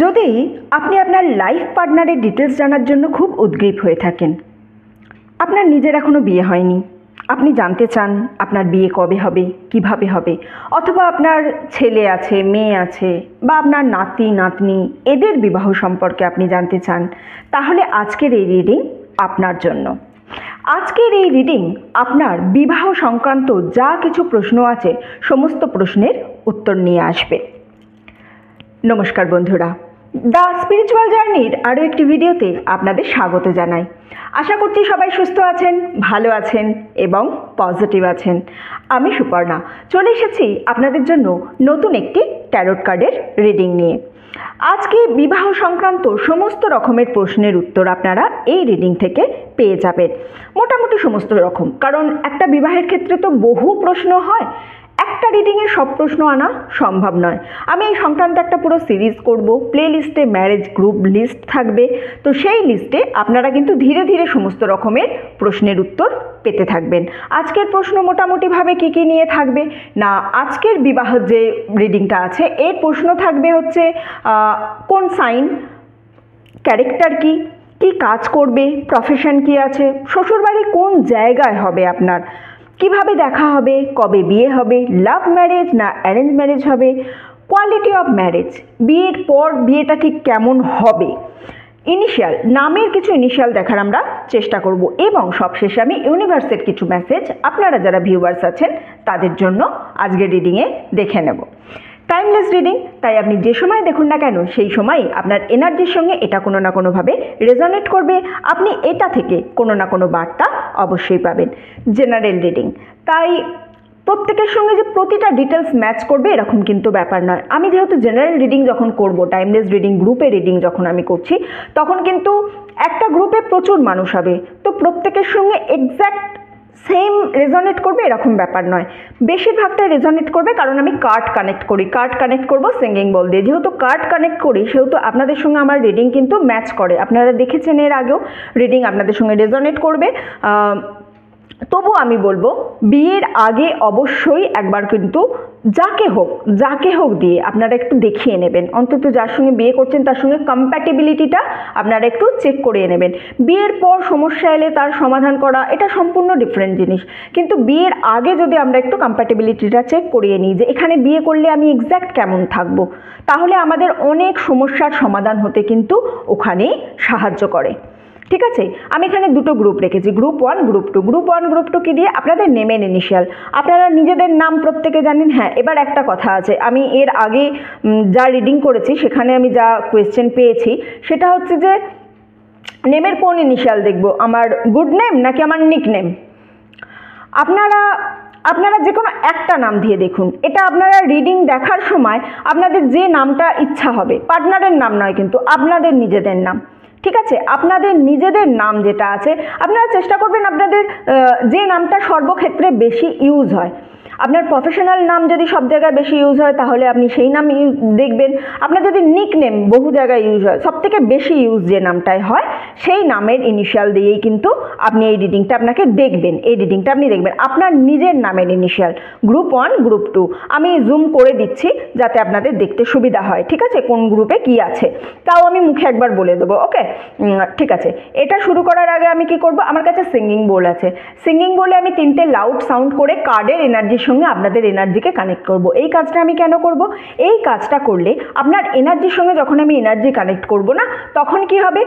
যদি আপনি আপনার লাইফ পার্টনারের ডিটেলস জানার জন্য খুব উদ্গ্রীব হয়ে থাকেন, আপনার নিজের এখনও বিয়ে হয়নি, আপনি জানতে চান আপনার বিয়ে কবে হবে, কিভাবে হবে, অথবা আপনার ছেলে আছে, মেয়ে আছে, বা আপনার নাতি নাতনি, এদের বিবাহ সম্পর্কে আপনি জানতে চান, তাহলে আজকের এই রিডিং আপনার জন্য। আজকের এই রিডিং আপনার বিবাহ সংক্রান্ত যা কিছু প্রশ্ন আছে সমস্ত প্রশ্নের উত্তর নিয়ে আসবে। নমস্কার বন্ধুরা, দ্য স্পিরিচুয়াল জার্নির আরও একটি ভিডিওতে আপনাদের স্বাগত জানাই। আশা করছি সবাই সুস্থ আছেন, ভালো আছেন এবং পজিটিভ আছেন। আমি সুপর্ণা চলে এসেছি আপনাদের জন্য নতুন একটি ট্যারোট কার্ডের রিডিং নিয়ে। আজকে বিবাহ সংক্রান্ত সমস্ত রকমের প্রশ্নের উত্তর আপনারা এই রিডিং থেকে পেয়ে যাবেন, মোটামুটি সমস্ত রকম, কারণ একটা বিবাহের ক্ষেত্রে তো বহু প্রশ্ন হয়, একটা রিডিংয়ে সব প্রশ্ন আনা সম্ভব নয়। আমি এই সংক্রান্ত একটা পুরো সিরিজ করব, প্লে লিস্টে ম্যারেজ গ্রুপ লিস্ট থাকবে, তো সেই লিস্টে আপনারা কিন্তু ধীরে ধীরে সমস্ত রকমের প্রশ্নের উত্তর পেতে থাকবেন। আজকের প্রশ্ন মোটামুটিভাবে কী কী নিয়ে থাকবে না, আজকের বিবাহ যে রিডিংটা আছে এর প্রশ্ন থাকবে হচ্ছে কোন সাইন, ক্যারেক্টার কি, কি কাজ করবে, প্রফেশন কি আছে, শ্বশুরবাড়ি কোন জায়গায় হবে আপনার, কিভাবে দেখা হবে, কবে বিয়ে হবে, লাভ ম্যারেজ না অ্যারেঞ্জ ম্যারেজ হবে, কোয়ালিটি অফ ম্যারেজ, বিয়ের পর বিয়েটা ঠিক কেমন হবে, ইনিশিয়াল নামের কিছু ইনিশিয়াল দেখার আমরা চেষ্টা করব, এবং সবশেষে আমি ইউনিভার্সের কিছু মেসেজ আপনারা যারা ভিউয়ার্স আছেন তাদের জন্য আজকের রিডিংয়ে দেখে নেব। টাইমলেস রিডিং, তাই আপনি যে সময় দেখুন না কেন সেই সময়ই আপনার এনার্জির সঙ্গে এটা কোনো না কোনোভাবে রেজোনেট করবে, আপনি এটা থেকে কোনো না কোনো বার্তা অবশ্যই পাবেন। জেনারেল রিডিং, তাই প্রত্যেকের সঙ্গে যে প্রতিটা ডিটেলস ম্যাচ করবে এরকম কিন্তু ব্যাপার নয়। আমি যেহেতু জেনারেল রিডিং যখন করব, টাইমলেস রিডিং গ্রুপে রিডিং যখন আমি করছি, তখন কিন্তু একটা গ্রুপে প্রচুর মানুষ হবে, তো প্রত্যেকের সঙ্গে এক্স্যাক্ট সেম রেজোনেট করবে এরকম ব্যাপার নয়, বেশিরভাগটাই রেজোনেট করবে, কারণ আমি কার্ড কানেক্ট করি, কার্ড কানেক্ট করবো সিঙ্গিং বল দিয়ে। যেহেতু কার্ড কানেক্ট করি সেহেতু আপনাদের সঙ্গে আমার রিডিং কিন্তু ম্যাচ করে, আপনারা দেখেছেন এর আগেও রিডিং আপনাদের সঙ্গে রেজোনেট করবে। তবু আমি বলবো বিয়ের আগে অবশ্যই একবার কিন্তু যাকে হোক দিয়ে আপনারা একটু দেখিয়ে নেবেন, অন্তত যার সঙ্গে বিয়ে করছেন তার সঙ্গে কম্প্যাটিবিলিটিটা আপনারা একটু চেক করিয়ে নেবেন। বিয়ের পর সমস্যা এলে তার সমাধান করা এটা সম্পূর্ণ ডিফারেন্ট জিনিস, কিন্তু বিয়ের আগে যদি আমরা একটু কম্প্যাটিবিলিটিটা চেক করিয়ে নিই যে এখানে বিয়ে করলে আমি এক্স্যাক্ট কেমন থাকবো, তাহলে আমাদের অনেক সমস্যার সমাধান হতে কিন্তু ওখানেই সাহায্য করে। ঠিক আছে, আমি এখানে দুটো গ্রুপ রেখেছি, গ্রুপ 1 গ্রুপ 2। গ্রুপ 1 গ্রুপ 2 কি দিয়ে আপনাদের নেমের ইনিশিয়াল, আপনারা নিজেদের নাম প্রত্যেকে জানেন। হ্যাঁ, এবার একটা কথা আছে, আমি এর আগে যা রিডিং করেছি সেখানে আমি যা কোয়েশ্চেন পেয়েছি সেটা হচ্ছে যে নেমের কোন ইনিশিয়াল দেখব, আমার গুড নেম নাকি আমার নিক নেম। আপনারা যে কোনো একটা নাম দিয়ে দেখুন, এটা আপনারা রিডিং দেখার সময় আপনাদের যে নামটা ইচ্ছা হবে, পার্টনারের নাম নয় কিন্তু আপনাদের নিজেদের নাম। ঠিক আছে, আপনাদের নিজেদের নাম যেটা আছে আপনারা চেষ্টা করবেন আপনাদের যে নামটা সর্বক্ষেত্রে বেশি ইউজ হয়। আপনার প্রফেশনাল নাম যদি সব জায়গায় বেশি ইউজ হয় তাহলে আপনি সেই নাম দেখবেন। আপনার যদি নিক নেম বহু জায়গায় ইউজ হয়, সবথেকে বেশি ইউজ যে নামটাই হয় সেই নামের ইনিশিয়াল দিয়েই কিন্তু আপনি এই রিডিংটা আপনাকে দেখবেন, এই রিডিংটা আপনি দেখবেন আপনার নিজের নামের ইনিশিয়াল। গ্রুপ 1 গ্রুপ 2 আমি জুম করে দিচ্ছি যাতে আপনাদের দেখতে সুবিধা হয়। ঠিক আছে, কোন গ্রুপে কি আছে তাও আমি মুখে একবার বলে দেবো। ওকে, ঠিক আছে। এটা শুরু করার আগে আমি কি করব, আমার কাছে সিঙ্গিং বোল আছে, সিঙ্গিং বোলে আমি 3টে লাউড সাউন্ড করে কার্ডের এনার্জির সঙ্গে আপনাদের এনার্জিকে কানেক্ট করব। এই কাজটা আমি কেন করব, এই কাজটা করলে আপনার এনার্জির সঙ্গে যখন আমি এনার্জি কানেক্ট করব না, তখন কি হবে,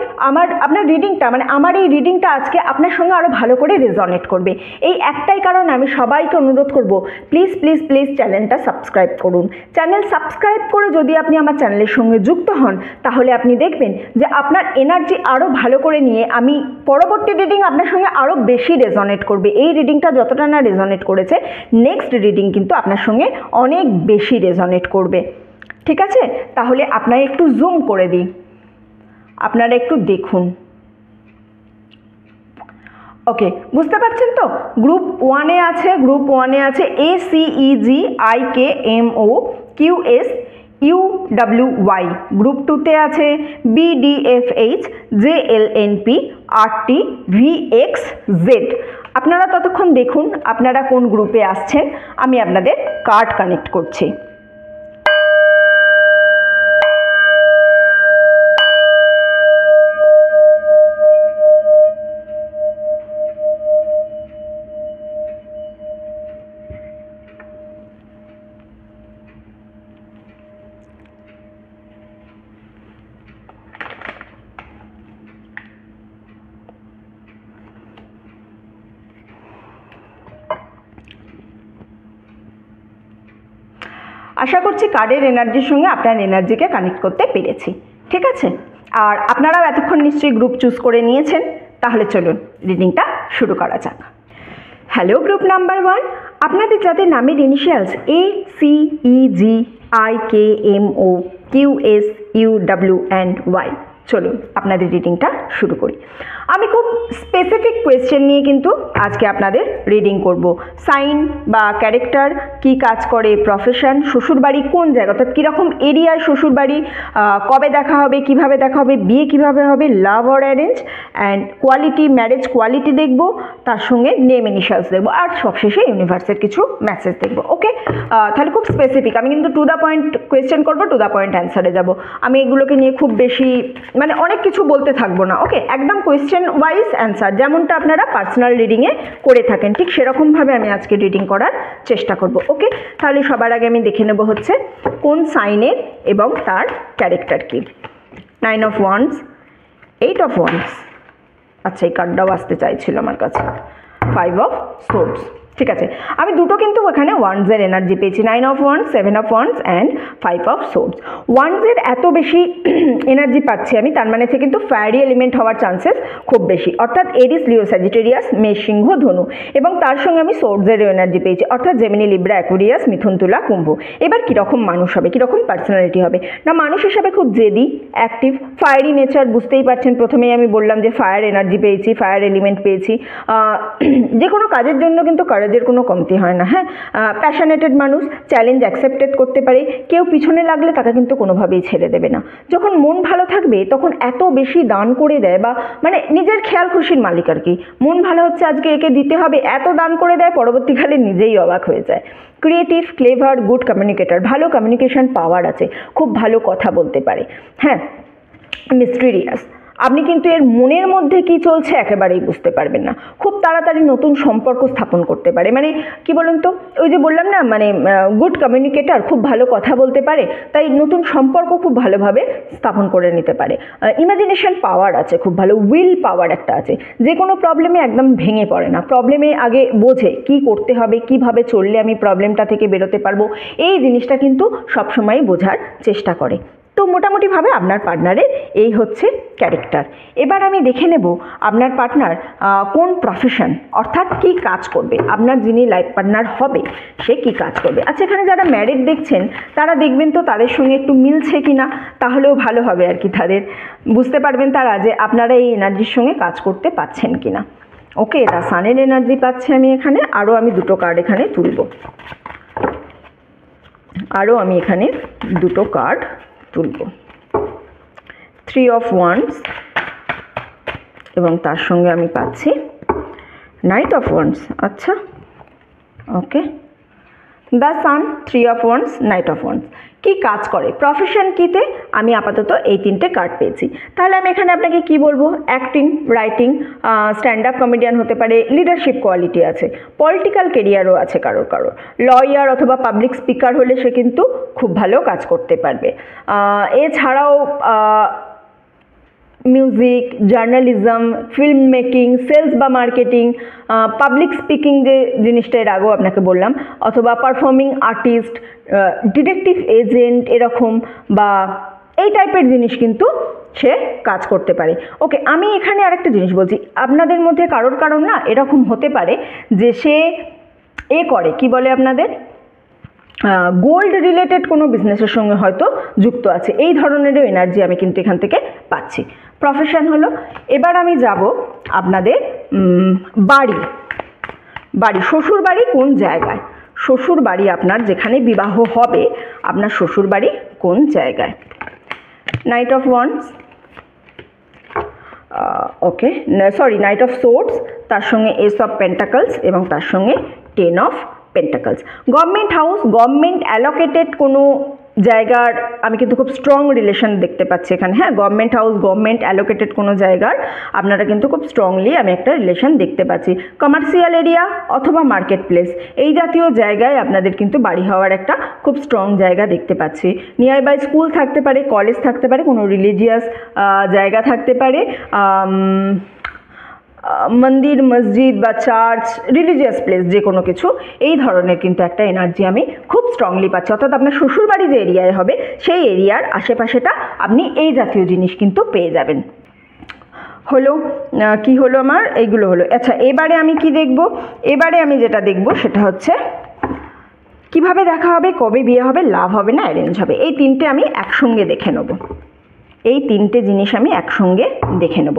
আপনার রিডিংটা মানে আমার এই রিডিংটা আজকে আপনার সঙ্গে আরও ভালো করে রেজোনেট করবে। এই একটাই কারণ আমি সবাইকে অনুরোধ করব, প্লিজ প্লিজ প্লিজ চ্যানেলটা সাবস্ক্রাইব করুন। চ্যানেল সাবস্ক্রাইব করে যদি আপনি আমার চ্যানেলের সঙ্গে যুক্ত হন তাহলে আপনি দেখবেন যে আপনার এনার্জি আরও ভালো করে নিয়ে আমি পরবর্তী রিডিং আপনার সঙ্গে আরও বেশি রেজোনেট করবে। এই রিডিংটা যতটা না রেজোনেট করেছে, নেক্সট রিডিং কিন্তু আপনার সঙ্গে অনেক বেশি রেজোনেট করবে। ঠিক আছে, তাহলে আপনারা একটু জুম করে দিই, আপনারা একটু দেখুন। ওকে, বুঝতে পারছেন তো? গ্রুপ 1-এ আছে, গ্রুপ 1-এ আছে ACEGIKMOQSUWY, গ্রুপ 2-তে আছে BDFH JLNP RTVXZ। আপনারা ততক্ষণ দেখুন আপনারা কোন গ্রুপে আসছেন, আমি আপনাদের কার্ড কানেক্ট করছি। আশা করছি কার্ডের এনার্জির সঙ্গে আপনার এনার্জিকে কানেক্ট করতে পেরেছি। ঠিক আছে, আর আপনারাও এতক্ষণ নিশ্চয়ই গ্রুপ চুজ করে নিয়েছেন। তাহলে চলুন রিডিংটা শুরু করা যাক। হ্যালো গ্রুপ নাম্বার 1, আপনাদের যাদের নামের ইনিশিয়ালস ACEGIKMOQSUWY, চলুন আপনাদের রিডিংটা শুরু করি। আমি খুব স্পেসিফিক কোয়েশ্চেন নিয়ে কিন্তু আজকে আপনাদের রিডিং করব। সাইন বা ক্যারেক্টার, কি কাজ করে, প্রফেশন, শ্বশুরবাড়ি কোন জায়গা, অর্থাৎ কীরকম এরিয়ায় শ্বশুরবাড়ি, কবে দেখা হবে, কিভাবে দেখা হবে, বিয়ে কিভাবে হবে, লাভ or arrange, and quality, marriage quality দেখব, তার সঙ্গে নেম ইনিশিয়ালস দেখব, আর সবশেষে ইউনিভার্সের কিছু মেসেজ দেখব। ওকে, তাহলে খুব স্পেসিফিক, আমি কিন্তু টু দ্য পয়েন্ট কোয়েশ্চেন করবো, টু দ্য পয়েন্ট অ্যান্সারে যাব। আমি এগুলোকে নিয়ে খুব বেশি মানে অনেক কিছু বলতে থাকবো না। ওকে, একদম কোয়েশ্চেন ওয়াইজ অ্যান্সার, যেমনটা আপনারা পার্সোনাল রিডিংয়ে করে থাকেন ঠিক সেরকমভাবে আমি আজকে রিডিং করার চেষ্টা করব। ওকে, তাহলে সবার আগে আমি দেখে নেব হচ্ছে কোন সাইনের এবং তার ক্যারেক্টার কি। 9 of Wands, 8 of Wands, আচ্ছা এই কার্ডটাও আসতে চাইছিল আমার কাছে, 5 of Swords। ঠিক আছে, আমি দুটো কিন্তু এখানে ওয়ান্ডসের এনার্জি পেয়েছি, 9 of Wands, 7 of Wands and 5 of Swords। ওয়ান্ডসের এত বেশি এনার্জি পাচ্ছি আমি, তার মানে কিন্তু ফায়ারি এলিমেন্ট হওয়ার চান্সেস খুব বেশি, অর্থাৎ এরিস, লিও, স্যাজিটেরিয়াস, মেষ, সিংহ, ধনু, এবং তার সঙ্গে আমি সোর্ডসেরও এনার্জি পেয়েছি, অর্থাৎ জেমিনি, লিব্রা, অ্যাকুয়ারিয়াস, মিথুন, তুলা, কুম্ভ। এবার কীরকম মানুষ হবে, কীরকম পার্সোনালিটি হবে না, মানুষ হিসাবে খুব জেদি, অ্যাক্টিভ, ফায়ারি নেচার, বুঝতেই পারছেন প্রথমেই আমি বললাম যে ফায়ার এনার্জি পেয়েছি, ফায়ার এলিমেন্ট পেয়েছি। যে কোনো কাজের জন্য কিন্তু কারেজের কোনো কমতি হয় না। হ্যাঁ, প্যাশনেটেড মানুষ, চ্যালেঞ্জ অ্যাকসেপ্টেড করতে পারে, কেউ পিছনে লাগলে তাকে কিন্তু কোনোভাবেই ছেড়ে দেবে না। যখন মন ভালো থাকবে তখন এত বেশি দান করে দেয়, বা মানে নিজের খেয়াল খুশির মালিক আর কি। মন ভালো হচ্ছে আজকে একে দিতে হবে, এত দান করে দেয় পরবর্তীকালে নিজেই অবাক হয়ে যায়। ক্রিয়েটিভ, ক্লেভার, গুড কমিউনিকেটার, ভালো কমিউনিকেশন পাওয়ার আছে, খুব ভালো কথা বলতে পারে। হ্যাঁ, মিস্টিরিয়াস, আপনি কিন্তু এর মনের মধ্যে কি চলছে একেবারেই বুঝতে পারবেন না, খুব তাড়াতাড়ি নতুন সম্পর্ক স্থাপন করতে পারে। মানে কি বলুন তো, ওই যে বললাম না, মানে গুড কমিউনিকেটার, খুব ভালো কথা বলতে পারে, তাই নতুন সম্পর্ক খুব ভালোভাবে স্থাপন করে নিতে পারে। ইমাজিনেশন পাওয়ার আছে, খুব ভালো উইল পাওয়ার একটা আছে, যে কোনো প্রবলেমে একদম ভেঙে পড়ে না, প্রবলেমে আগে বোঝে কি করতে হবে, কিভাবে চললে আমি প্রবলেমটা থেকে বেরোতে পারবো, এই জিনিসটা কিন্তু সবসময় বোঝার চেষ্টা করে। তো মোটামুটিভাবে আপনার পার্টনারের এই হচ্ছে ক্যারেক্টার। এবার আমি দেখে নেব আপনার পার্টনার কোন প্রফেশন, অর্থাৎ কি কাজ করবে, আপনার যিনি লাইফ পার্টনার হবে সে কি কাজ করবে। আচ্ছা, এখানে যারা ম্যারিড দেখছেন তারা দেখবেন তো তাদের সঙ্গে একটু মিলছে কি না, তাহলেও ভালো হবে আর কি, তাদের বুঝতে পারবেন তারা যে আপনারা এই এনার্জির সঙ্গে কাজ করতে পাচ্ছেন কি না। ওকে, দা সানের এনার্জি পাচ্ছি আমি এখানে, আরও আমি দুটো কার্ড এখানে তুলব, আরও আমি এখানে দুটো কার্ড তুলব। 3 of Wands এবং তার সঙ্গে আমি পাচ্ছি Knight of Wands। আচ্ছা, ওকে, the sun, 3 of Wands, Knight of Wands। কি কাজ করে, প্রফেশন কিতে, আমি আপাতত এই তিনটে কার্ড পেয়েছি। তাহলে আমি এখানে আপনাকে কি বলবো, acting, writing, stand up comedian হতে পারে, লিডারশিপ কোয়ালিটি আছে, পলিটিক্যাল কেরিয়ারও আছে কারোর কারোর, লয়ার অথবা পাবলিক স্পিকার হলে সে কিন্তু খুব ভালো কাজ করতে পারবে। এছাড়াও music, journalism, film making, sales বা মার্কেটিং, পাবলিক স্পিকিং যে জিনিসটা এর আগেও আপনাকে বললাম, অথবা পারফর্মিং আর্টিস্ট, ডিটেকটিভ এজেন্ট এরকম, বা এই টাইপের জিনিস কিন্তু সে কাজ করতে পারে। ওকে, আমি এখানে আরেকটা জিনিস বলছি, আপনাদের মধ্যে কারোর না এরকম হতে পারে যে সে করে কি বলে আপনাদের গোল্ড রিলেটেড কোনো বিজনেসের সঙ্গে হয়তো যুক্ত আছে, এই ধরনেরও এনার্জি আমি কিন্তু এখান থেকে পাচ্ছি। প্রফেশন হলো। এবার আমি যাব আপনাদের বাড়ি, শ্বশুর বাড়ি কোন জায়গায়, শ্বশুর বাড়ি আপনার যেখানে বিবাহ হবে, আপনার শ্বশুর বাড়ি কোন জায়গায়। Night of wands, okay sorry, night of swords, তার সঙ্গে এস অফ পেন্টাকলস এবং তার সঙ্গে 10 of pentacles. Government house, government allocated কোনো জায়গার আমি কিন্তু খুব স্ট্রং রিলেশন দেখতে পাচ্ছি এখানে। হ্যাঁ, গভর্নমেন্ট হাউস, গভর্নমেন্ট অ্যালোকেটেড কোনো জায়গার আপনারা কিন্তু খুব স্ট্রংলি আমি একটা রিলেশন দেখতে পাচ্ছি। কমার্শিয়াল এরিয়া অথবা মার্কেট প্লেস, এই জাতীয় জায়গায় আপনাদের কিন্তু বাড়ি হওয়ার একটা খুব স্ট্রং জায়গা দেখতে পাচ্ছি। নিয়ার বাই স্কুল থাকতে পারে, কলেজ থাকতে পারে, কোনো রিলিজিয়াস জায়গা থাকতে পারে, মন্দির মসজিদ বা চার্চ রিলিজিয়াস প্লেস যে কোনো কিছু, এই ধরনের কিন্তু একটা এনার্জি আমি খুব স্ট্রংলি পাচ্ছি। অর্থাৎ আপনার শ্বশুরবাড়ি যে এরিয়ায় হবে সেই এরিয়ার আশেপাশেটা আপনি এই জাতীয় জিনিস কিন্তু পেয়ে যাবেন। হলো কি হলো আমার এইগুলো হলো। আচ্ছা, এবারে আমি কি দেখব? এবারে আমি যেটা দেখব সেটা হচ্ছে কিভাবে দেখা হবে, কবে বিয়ে হবে, লাভ হবে না অ্যারেঞ্জ হবে, এই তিনটে আমি একসঙ্গে দেখে নেব। এই তিনটে জিনিস আমি একসঙ্গে দেখে নেব।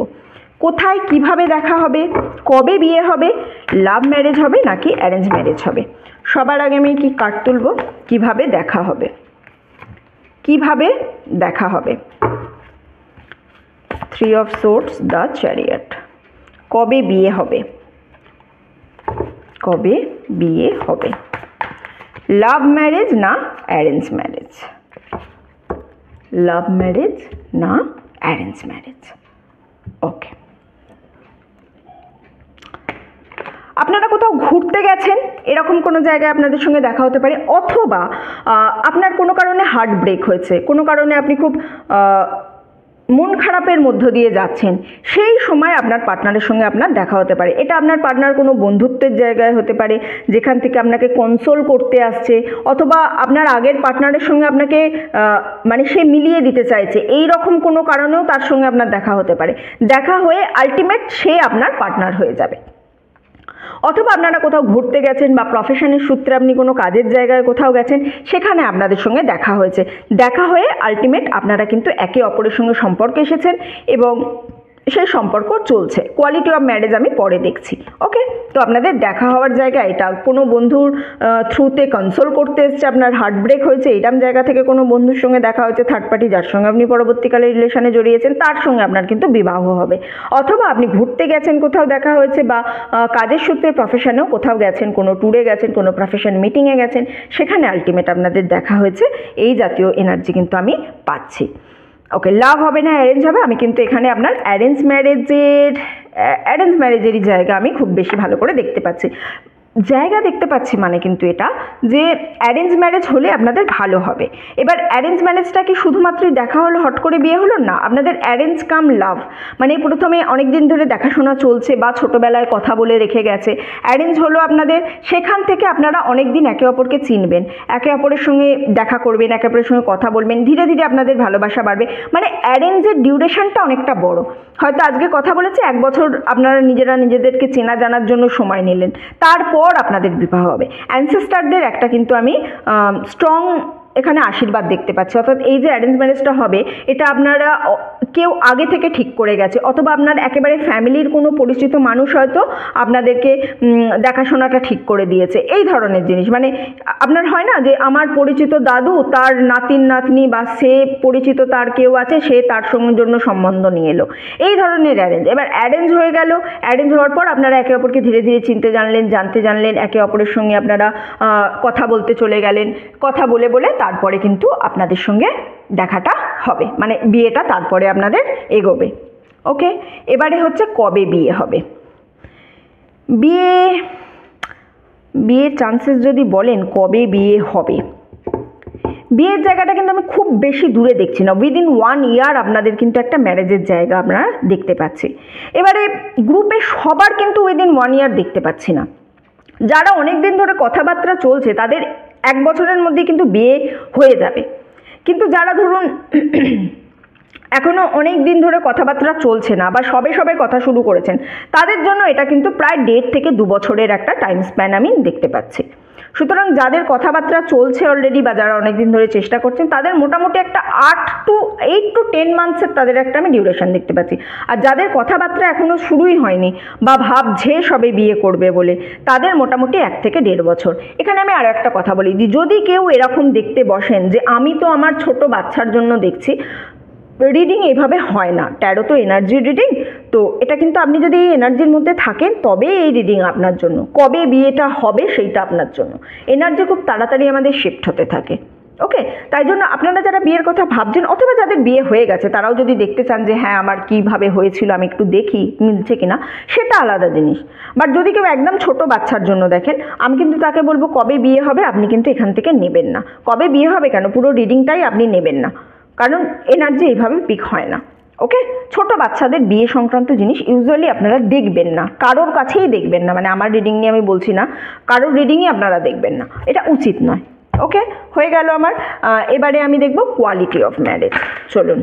কোথায় কিভাবে দেখা হবে, কবে বিয়ে হবে, লাভ ম্যারেজ হবে নাকি অ্যারেঞ্জ ম্যারেজ হবে। সবার আগে আমি কি কার্ড তুলব, কিভাবে দেখা হবে, কিভাবে দেখা হবে। 3 of Swords, দ্য চ্যারিয়ট। কবে বিয়ে হবে, কবে বিয়ে হবে, লাভ ম্যারেজ না অ্যারেঞ্জ ম্যারেজ, লাভ ম্যারেজ না অ্যারেঞ্জ ম্যারেজ। ওকে, আপনারা কোথাও ঘুরতে গেছেন, এরকম কোনো জায়গায় আপনাদের সঙ্গে দেখা হতে পারে, অথবা আপনার কোনো কারণে হার্ট ব্রেক হয়েছে, কোনো কারণে আপনি খুব মন খারাপের মধ্য দিয়ে যাচ্ছেন, সেই সময় আপনার পার্টনারের সঙ্গে আপনার দেখা হতে পারে। এটা আপনার পার্টনার কোনো বন্ধুত্বের জায়গায় হতে পারে যেখান থেকে আপনাকে কনসোল করতে আসছে, অথবা আপনার আগের পার্টনারের সঙ্গে আপনাকে মানে সে মিলিয়ে দিতে চাইছে, এই রকম কোনো কারণেও তার সঙ্গে আপনার দেখা হতে পারে। দেখা হয়ে আলটিমেট সে আপনার পার্টনার হয়ে যাবে। অথবা আপনারা কোথাও ঘুরতে গেছেন বা প্রফেশনের সূত্রে আপনি কোনো কাজের জায়গায় কোথাও গেছেন, সেখানে আপনাদের সঙ্গে দেখা হয়েছে, দেখা হয়ে আলটিমেট আপনারা কিন্তু একে অপরের সঙ্গে সম্পর্কে এসেছেন এবং সেই সম্পর্ক চলছে। কোয়ালিটি অফ ম্যারেজ আমি পরে দেখছি। ওকে, তো আপনাদের দেখা হওয়ার জায়গা এটা, কোনো বন্ধুর থ্রুতে কনসোল করতে এসছে, আপনার হার্ট ব্রেক হয়েছে, এইরকম জায়গা থেকে কোনো বন্ধুর সঙ্গে দেখা হয়েছে, থার্ড পার্টি যার সঙ্গে আপনি পরবর্তীকালে রিলেশনে জড়িয়েছেন তার সঙ্গে আপনার কিন্তু বিবাহ হবে। অথবা আপনি ঘুরতে গেছেন, কোথাও দেখা হয়েছে, বা কাজের সূত্রে প্রফেশনেও কোথাও গেছেন, কোনো ট্যুরে গেছেন, কোনো প্রফেশন মিটিংয়ে গেছেন, সেখানে আলটিমেট আপনাদের দেখা হয়েছে, এই জাতীয় এনার্জি কিন্তু আমি পাচ্ছি। ওকে, লাভ হবে না অ্যারেঞ্জ হবে, আমি কিন্তু এখানে আপনার অ্যারেঞ্জ ম্যারেজেরই জায়গা আমি খুব বেশি ভালো করে দেখতে পাচ্ছি। জায়গা দেখতে পাচ্ছি মানে কিন্তু এটা যে অ্যারেঞ্জ ম্যারেজ হলে আপনাদের ভালো হবে। এবার অ্যারেঞ্জ ম্যারেজটা কি শুধুমাত্রই দেখা হলো, হট করে বিয়ে হলো না, আপনাদের অ্যারেঞ্জ কাম লাভ, মানে প্রথমে অনেক দিন ধরে দেখাশোনা চলছে বা ছোটোবেলায় কথা বলে রেখে গেছে, অ্যারেঞ্জ হলো আপনাদের, সেখান থেকে আপনারা অনেক দিন একে অপরকে চিনবেন, একে অপরের সঙ্গে দেখা করবেন, একে অপরের সঙ্গে কথা বলবেন, ধীরে ধীরে আপনাদের ভালোবাসা বাড়বে। মানে অ্যারেঞ্জের ডিউরেশনটা অনেকটা বড়, হয়তো আজকে কথা বলেছে, 1 বছর আপনারা নিজেরা নিজেদেরকে চেনা জানার জন্য সময় নিলেন, তারপর আপনাদের বিবাহ হবে। অ্যানসেস্টারদের একটা কিন্তু আমি স্ট্রং এখানে আশীর্বাদ দেখতে পাচ্ছি। অর্থাৎ এই যে অ্যারেঞ্জ ম্যারেজটা হবে, এটা আপনারা কেউ আগে থেকে ঠিক করে গেছে, অথবা আপনার একেবারে ফ্যামিলির কোনো পরিচিত মানুষ হয়তো আপনাদেরকে দেখাশোনাটা ঠিক করে দিয়েছে, এই ধরনের জিনিস। মানে আপনার হয় না যে আমার পরিচিত দাদু, তার নাতিন নাতনি বা সে পরিচিত তার কেউ আছে, সে তার সঙ্গে জন্য সম্বন্ধ নিয়ে এলো, এই ধরনের অ্যারেঞ্জ। এবার অ্যারেঞ্জ হয়ে গেল, অ্যারেঞ্জ হওয়ার পর আপনারা একে অপরকে ধীরে ধীরে চিনতে জানলেন, জানতে জানলেন, একে অপরের সঙ্গে আপনারা কথা বলতে চলে গেলেন, কথা বলে বলে তারপরে কিন্তু আপনাদের সঙ্গে দেখাটা হবে, মানে বিয়েটা তারপরে আপনাদের এগোবে। ওকে, এবারে হচ্ছে কবে বিয়ে হবে। বিয়ের চান্সেস যদি বলেন কবে বিয়ে হবে, বিয়ের জায়গাটা কিন্তু আমি খুব বেশি দূরে দেখছি না, উইদিন 1 ইয়ার আপনাদের কিন্তু একটা ম্যারেজের জায়গা আমরা দেখতে পাচ্ছি। এবারে গ্রুপে সবার কিন্তু উইদিন 1 ইয়ার দেখতে পাচ্ছি না। যারা অনেক দিন ধরে কথাবার্তা চলছে তাদের 1 বছরের মধ্যে কিন্তু বিয়ে হয়ে যাবে, কিন্তু যারা ধরুন এখনও অনেক দিন ধরে কথাবার্তা চলছে না বা সবে সবে কথা শুরু করেছেন, তাদের জন্য এটা কিন্তু প্রায় 1.5 থেকে 2 বছরের একটা টাইম স্প্যান আমি দেখতে পাচ্ছি। সুতরাং যাদের কথাবার্তা চলছে অলরেডি বা যারা অনেক দিন ধরে চেষ্টা করছেন, তাদের মোটামুটি একটা 8 to 10 মান্থসের তাদের একটা আমি ডিউরেশন দেখতে পাচ্ছি। আর যাদের কথাবার্তা এখনও শুরুই হয়নি বা ভাবছে সবে বিয়ে করবে বলে, তাদের মোটামুটি 1 থেকে 1.5 বছর। এখানে আমি আরও একটা কথা বলি, যদি কেউ এরকম দেখতে বসেন যে আমি তো আমার ছোট বাচ্চার জন্য দেখছি, রিডিং এইভাবে হয় না, ট্যারো তো এনার্জির রিডিং, তো এটা কিন্তু আপনি যদি এই এনার্জির মধ্যে থাকেন তবে এই রিডিং আপনার জন্য। কবে বিয়েটা হবে সেইটা আপনার জন্য, এনার্জি খুব তাড়াতাড়ি আমাদের শিফট হতে থাকে। ওকে, তাই জন্য আপনারা যারা বিয়ের কথা ভাবছেন অথবা যাদের বিয়ে হয়ে গেছে, তারাও যদি দেখতে চান যে হ্যাঁ আমার কীভাবে হয়েছিল আমি একটু দেখি মিলছে কিনা, সেটা আলাদা জিনিস। বাট যদি কেউ একদম ছোট বাচ্চার জন্য দেখেন, আমি কিন্তু তাকে বলবো কবে বিয়ে হবে আপনি কিন্তু এখান থেকে নেবেন না। কবে বিয়ে হবে কেন, পুরো রিডিংটাই আপনি নেবেন না, কারণ এনার্জি এইভাবে পিক হয় না। ওকে, ছোট বাচ্চাদের বিয়ে সংক্রান্ত জিনিস ইউজুয়ালি আপনারা দেখবেন না, কারোর কাছেই দেখবেন না, মানে আমার রিডিং নিয়ে আমি বলছি না, কারোর রিডিংই আপনারা দেখবেন না, এটা উচিত নয়। ওকে, হয়ে গেল আমার। এবারে আমি দেখব কোয়ালিটি অফ ম্যারেজ। চলুন,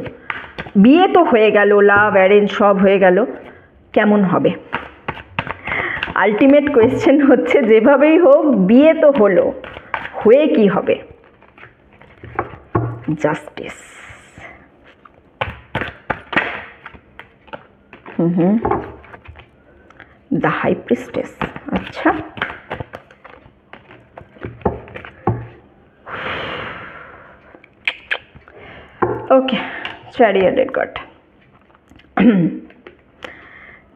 বিয়ে তো হয়ে গেল, লাভ অ্যারেঞ্জ সব হয়ে গেল, কেমন হবে? আলটিমেট কোয়েশ্চেন হচ্ছে যেভাবেই হোক বিয়ে তো হলো, হয়ে কি হবে? Justice, the high priestess. আচ্ছা, ওকে, চ্যারিয়টের card,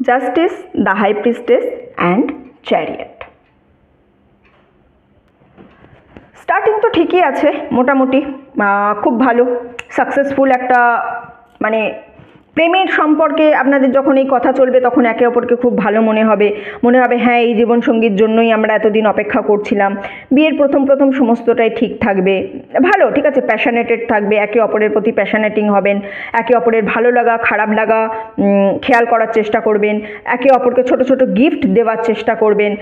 justice, the high priestess and chariot. Starting তো ঠিকই আছে মোটামুটি, খুব ভালো সাকসেসফুল একটা, মানে প্রেমের সম্পর্কে আপনাদের যখন এই কথা চলবে তখন একে অপরকে খুব ভালো মনে হবে হ্যাঁ এই জীবনসঙ্গীর জন্যই আমরা এতদিন অপেক্ষা করছিলাম। বিয়ের প্রথম সমস্তটাই ঠিক থাকবে, ভালো, ঠিক আছে, প্যাশনেটেড থাকবে, একে অপরের প্রতি প্যাশনেটিং হবেন, একে অপরের ভালো লাগা খারাপ লাগা খেয়াল করার চেষ্টা করবেন, একে অপরকে ছোট ছোট গিফট দেওয়ার চেষ্টা করবেন,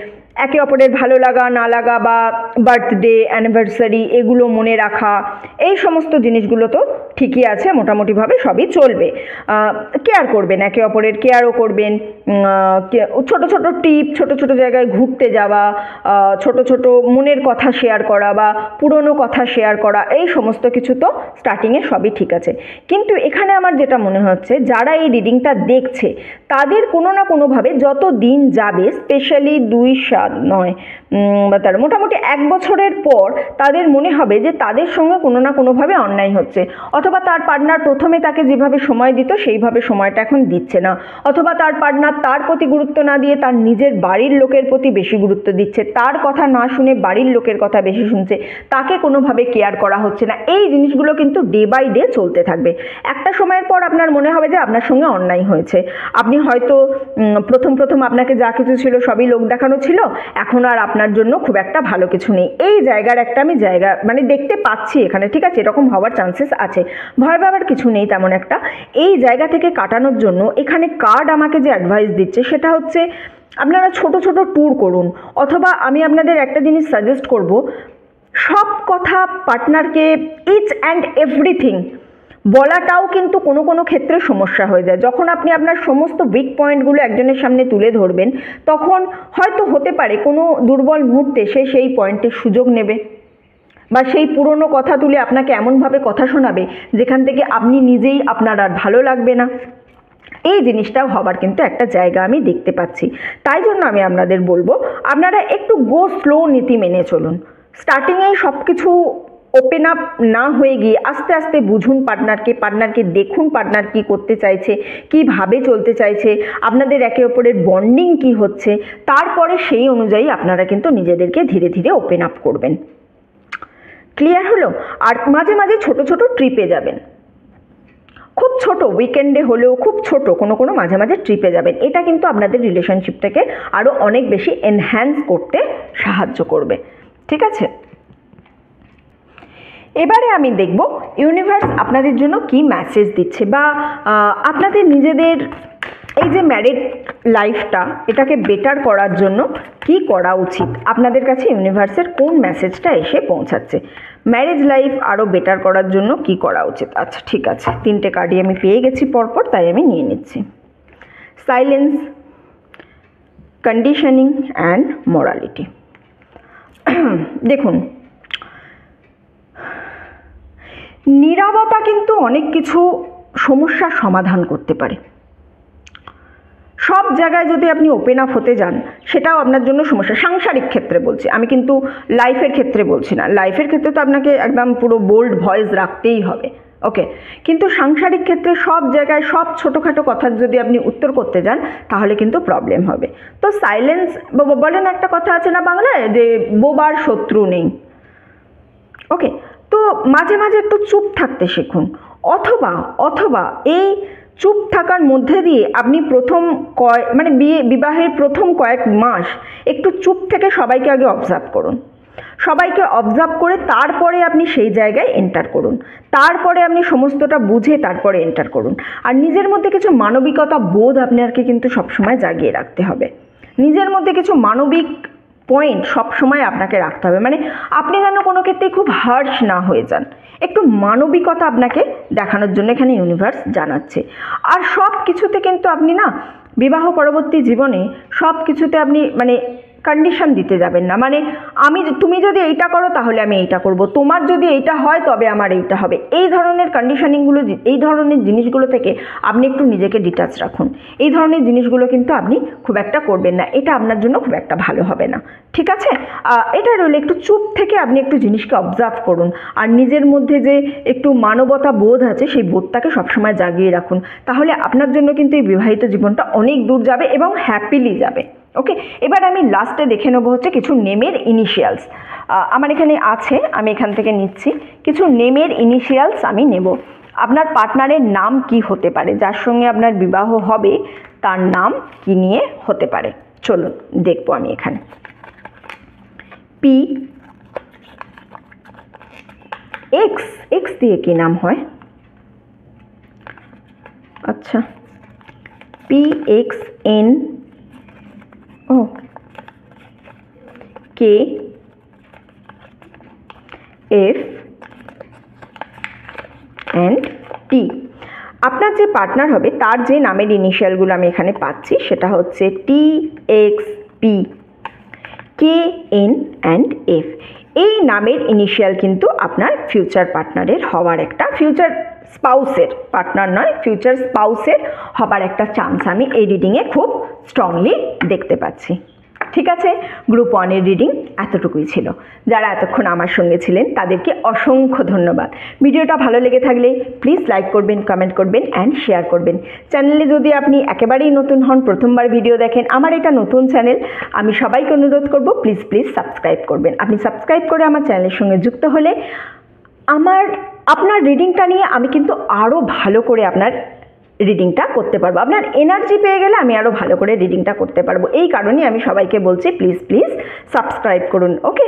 একে অপরের ভালো লাগা না লাগা বা বার্থডে অ্যানিভার্সারি এগুলো মনে রাখা, এই সমস্ত জিনিসগুলো তো ঠিকই আছে, মোটামুটিভাবে সবই চলবে। কেয়ার করবেন, একে অপরের কেয়ারও করবেন, ছোট ছোট টিপ, ছোট ছোট জায়গায় ঘুরতে যাওয়া, ছোট ছোট মনের কথা শেয়ার করা বা পুরনো কথা শেয়ার করা, এই সমস্ত কিছু তো স্টার্টিংয়ে সবই ঠিক আছে। কিন্তু এখানে আমার যেটা মনে হচ্ছে যারা এই রিডিংটা দেখছে তাদের কোনো না কোনোভাবে যত দিন যাবে, স্পেশালি 2-7 নয় বা তার মোটামুটি 1 বছরের পর তাদের মনে হবে যে তাদের সঙ্গে কোনো না কোনোভাবে অন্যায় হচ্ছে, অথবা তার পার্টনার প্রথমে তাকে যেভাবে সময় দিত সেইভাবে সময়টা এখন দিচ্ছে না, অথবা তার পার্টনার তার প্রতি গুরুত্ব না দিয়ে তার নিজের বাড়ির লোকের প্রতি বেশি গুরুত্ব দিচ্ছে, তার কথা না শুনে বাড়ির লোকের কথা বেশি শুনছে, তাকে কোনোভাবে কেয়ার করা হচ্ছে না। এই জিনিসগুলো কিন্তু ডে বাই ডে চলতে থাকবে। একটা সময়ের পর আপনার মনে হবে যে আপনার সঙ্গে অন্যায় হয়েছে, আপনি হয়তো প্রথম আপনাকে যা কিছু ছিল সবই লোক দেখানো ছিল, এখন আর আপনার জন্য খুব একটা ভালো কিছু নেই, এই জায়গার একটা আমি মানে দেখতে পাচ্ছি এখানে, ঠিক আছে, এরকম হওয়ার চান্সেস আছে, ভয় পাওয়ার কিছু নেই তেমন একটা। এই জায়গা থেকে কাটানোর জন্য এখানে কার্ড আমাকে যে অ্যাডভাইস দিচ্ছে সেটা হচ্ছে আপনারা ছোট ছোট ট্যুর করুন, অথবা আমি আপনাদের একটা জিনিস সাজেস্ট করব, সব কথা পার্টনারকে ইচ অ্যান্ড এভরিথিং বলাটাও কিন্তু কোনো কোনো ক্ষেত্রে সমস্যা হয়ে যায়। যখন আপনি আপনার সমস্ত উইক পয়েন্টগুলো একজনের সামনে তুলে ধরবেন তখন হয়তো হতে পারে কোনো দুর্বল মুহূর্তে সে সেই পয়েন্টের সুযোগ নেবে, বা সেই পুরনো কথা তুলে আপনাকে এমনভাবে কথা শোনাবে যেখান থেকে আপনি নিজেই আপনার আর ভালো লাগবে না। এই জিনিসটাও হবার কিন্তু একটা জায়গা আমি দেখতে পাচ্ছি। তাই জন্য আমি আপনাদের বলবো আপনারা একটু গো স্লো নীতি মেনে চলুন। স্টার্টিংয়েই সব কিছু ওপেন আপ না হয়ে গিয়ে আস্তে আস্তে বুঝুন পার্টনারকে দেখুন, পার্টনার কী করতে চাইছে, কীভাবে চলতে চাইছে, আপনাদের একে অপরের বন্ডিং কী হচ্ছে, তারপরে সেই অনুযায়ী আপনারা কিন্তু নিজেদেরকে ধীরে ধীরে ওপেন আপ করবেন। ক্লিয়ার হলো? আর মাঝে মাঝে ছোট ছোট ট্রিপে যাবেন, খুব ছোট উইকেন্ডে হলেও খুব ছোট কোনো মাঝে মাঝে ট্রিপে যাবেন, এটা কিন্তু আপনাদের রিলেশনশিপটাকে আরও অনেক বেশি এনহ্যান্স করতে সাহায্য করবে। ঠিক আছে, এবারে আমি দেখব ইউনিভার্স আপনাদের জন্য কি মেসেজ দিচ্ছে, বা আপনাদের নিজেদের এই যে ম্যারিড লাইফটা এটাকে বেটার করার জন্য কি করা উচিত, আপনাদের কাছে ইউনিভার্সের কোন মেসেজটা এসে পৌঁছাচ্ছে। ম্যারেজ লাইফ আরও বেটার করার জন্য কি করা উচিত। আচ্ছা ঠিক আছে, 3টে কার্ডই আমি পেয়ে গেছি পরপর, তাই আমি নিয়ে নিচ্ছি। Silence, conditioning and morality. দেখুন, নীরবতা কিন্তু অনেক কিছু সমস্যার সমাধান করতে পারে। সব জায়গায় যদি আপনি ওপেন আপ হতে যান সেটাও আপনার জন্য সমস্যা। সাংসারিক ক্ষেত্রে বলছি আমি, কিন্তু লাইফের ক্ষেত্রে বলছি না। লাইফের ক্ষেত্রে তো আপনাকে একদম পুরো বোল্ড ভয়েস রাখতেই হবে, ওকে, কিন্তু সাংসারিক ক্ষেত্রে সব জায়গায় সব ছোটোখাটো কথার যদি আপনি উত্তর করতে যান তাহলে কিন্তু প্রবলেম হবে। তো সাইলেন্স, বলেন একটা কথা আছে না বাংলায় যে বোবার শত্রু নেই, ওকে, তো মাঝে মাঝে একটু চুপ থাকতে শিখুন, অথবা এই চুপ থাকার মধ্যে দিয়ে আপনি বিবাহের প্রথম কয়েক মাস একটু চুপ থেকে সবাইকে আগে অবজার্ভ করুন। সবাইকে অবজার্ভ করে তারপরে আপনি সেই জায়গায় এন্টার করুন, তারপরে আপনি সমস্তটা বুঝে তারপরে এন্টার করুন। আর নিজের মধ্যে কিছু মানবিকতা বোধ আপনাকে কিন্তু সবসময় জাগিয়ে রাখতে হবে, নিজের মধ্যে কিছু মানবিক পয়েন্ট সবসময় আপনাকে রাখতে হবে, মানে আপনি যেন কোনো ক্ষেত্রে খুব হার্শ না হয়ে যান, একটু মানবিকতা আপনাকে দেখানোর জন্য এখানে ইউনিভার্স জানাচ্ছে। আর সব কিছুতে কিন্তু আপনি না বিবাহ পরবর্তী জীবনে সব কিছুতে আপনি মানে কন্ডিশন দিতে যাবেন না, মানে তুমি যদি এইটা করো তাহলে আমি এইটা করব, তোমার যদি এইটা হয় তবে আমার এইটা হবে, এই ধরনের কন্ডিশনিংগুলো, এই ধরনের জিনিসগুলো থেকে আপনি একটু নিজেকে ডিটাচ রাখুন। এই ধরনের জিনিসগুলো কিন্তু আপনি খুব একটা করবেন না, এটা আপনার জন্য খুব একটা ভালো হবে না, ঠিক আছে? এটা রইল, একটু চুপ থেকে আপনি একটু জিনিসকে অবজার্ভ করুন, আর নিজের মধ্যে যে একটু মানবতা বোধ আছে সেই বোধটাকে সবসময় জাগিয়ে রাখুন, তাহলে আপনার জন্য কিন্তু এই বিবাহিত জীবনটা অনেক দূর যাবে এবং হ্যাপিলি যাবে। ওকে, এবার আমি লাস্টে দেখে নেবো হচ্ছে কিছু নেমের ইনিশিয়ালস। আমার এখানে আছে, আমি এখান থেকে নিচ্ছি কিছু নেমের ইনিশিয়ালস আমি নেব। আপনার পার্টনারের নাম কি হতে পারে, যার সঙ্গে আপনার বিবাহ হবে তার নাম কি নিয়ে হতে পারে, চলুন দেখবো আমি এখানে। পি এক্স, এক্স দিয়ে কি নাম হয়? আচ্ছা, P X N O K F and T. আপনার যে পার্টনার হবে তার যে নামের ইনিশিয়ালগুলো আমি এখানে পাচ্ছি সেটা হচ্ছে T X P K N and F. এই নামের ইনিশিয়াল কিন্তু আপনার ফিউচার পার্টনারের হওয়ার একটা, ফিউচার স্পাউসের, পার্টনার নয়, ফিউচার স্পাউসের হবার একটা চান্স আমি এই রিডিংয়ে খুব স্ট্রংলি দেখতে পাচ্ছি। ঠিক আছে, গ্রুপ 1-এর রিডিং এতটুকুই ছিল। যারা এতক্ষণ আমার সঙ্গে ছিলেন তাদেরকে অসংখ্য ধন্যবাদ। ভিডিওটা ভালো লেগে থাকলে প্লিজ লাইক করবেন, কমেন্ট করবেন অ্যান্ড শেয়ার করবেন। চ্যানেলে যদি আপনি একেবারেই নতুন হন, প্রথমবার ভিডিও দেখেন, আমার এটা নতুন চ্যানেল, আমি সবাইকে অনুরোধ করব প্লিজ সাবস্ক্রাইব করবেন। আপনি সাবস্ক্রাইব করে আমার চ্যানেলের সঙ্গে যুক্ত হলে আপনার রিডিংটা নিয়ে আমি কিন্তু আরও ভালো করে আপনার রিডিংটা করতে পারবো, আপনার এনার্জি পেয়ে গেলে আমি আরও ভালো করে রিডিংটা করতে পারবো। এই কারণেই আমি সবাইকে বলছি প্লিজ সাবস্ক্রাইব করুন। ওকে,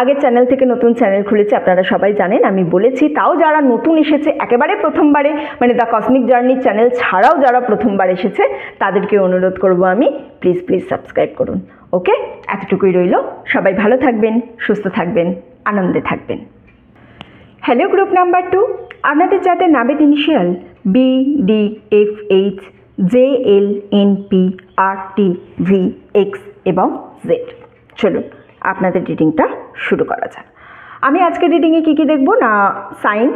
আগের চ্যানেল থেকে নতুন চ্যানেল খুলেছে, আপনারা সবাই জানেন, আমি বলেছি। তাও যারা নতুন এসেছে একেবারে প্রথমবারে, মানে দ্য কসমিক জার্নি চ্যানেল ছাড়াও যারা প্রথমবার এসেছে তাদেরকে অনুরোধ করব আমি প্লিজ সাবস্ক্রাইব করুন। ওকে, এতটুকুই রইল। সবাই ভালো থাকবেন, সুস্থ থাকবেন, আনন্দে থাকবেন। হ্যালো গ্রুপ নাম্বার 2, আপনাদের যাদের নামের initial B D F H J L N P R T V X এবং জেড, চলুন আপনাদের রিডিংটা শুরু করা যাক। আমি আজকের রিডিংয়ে কী কী দেখব না, সাইন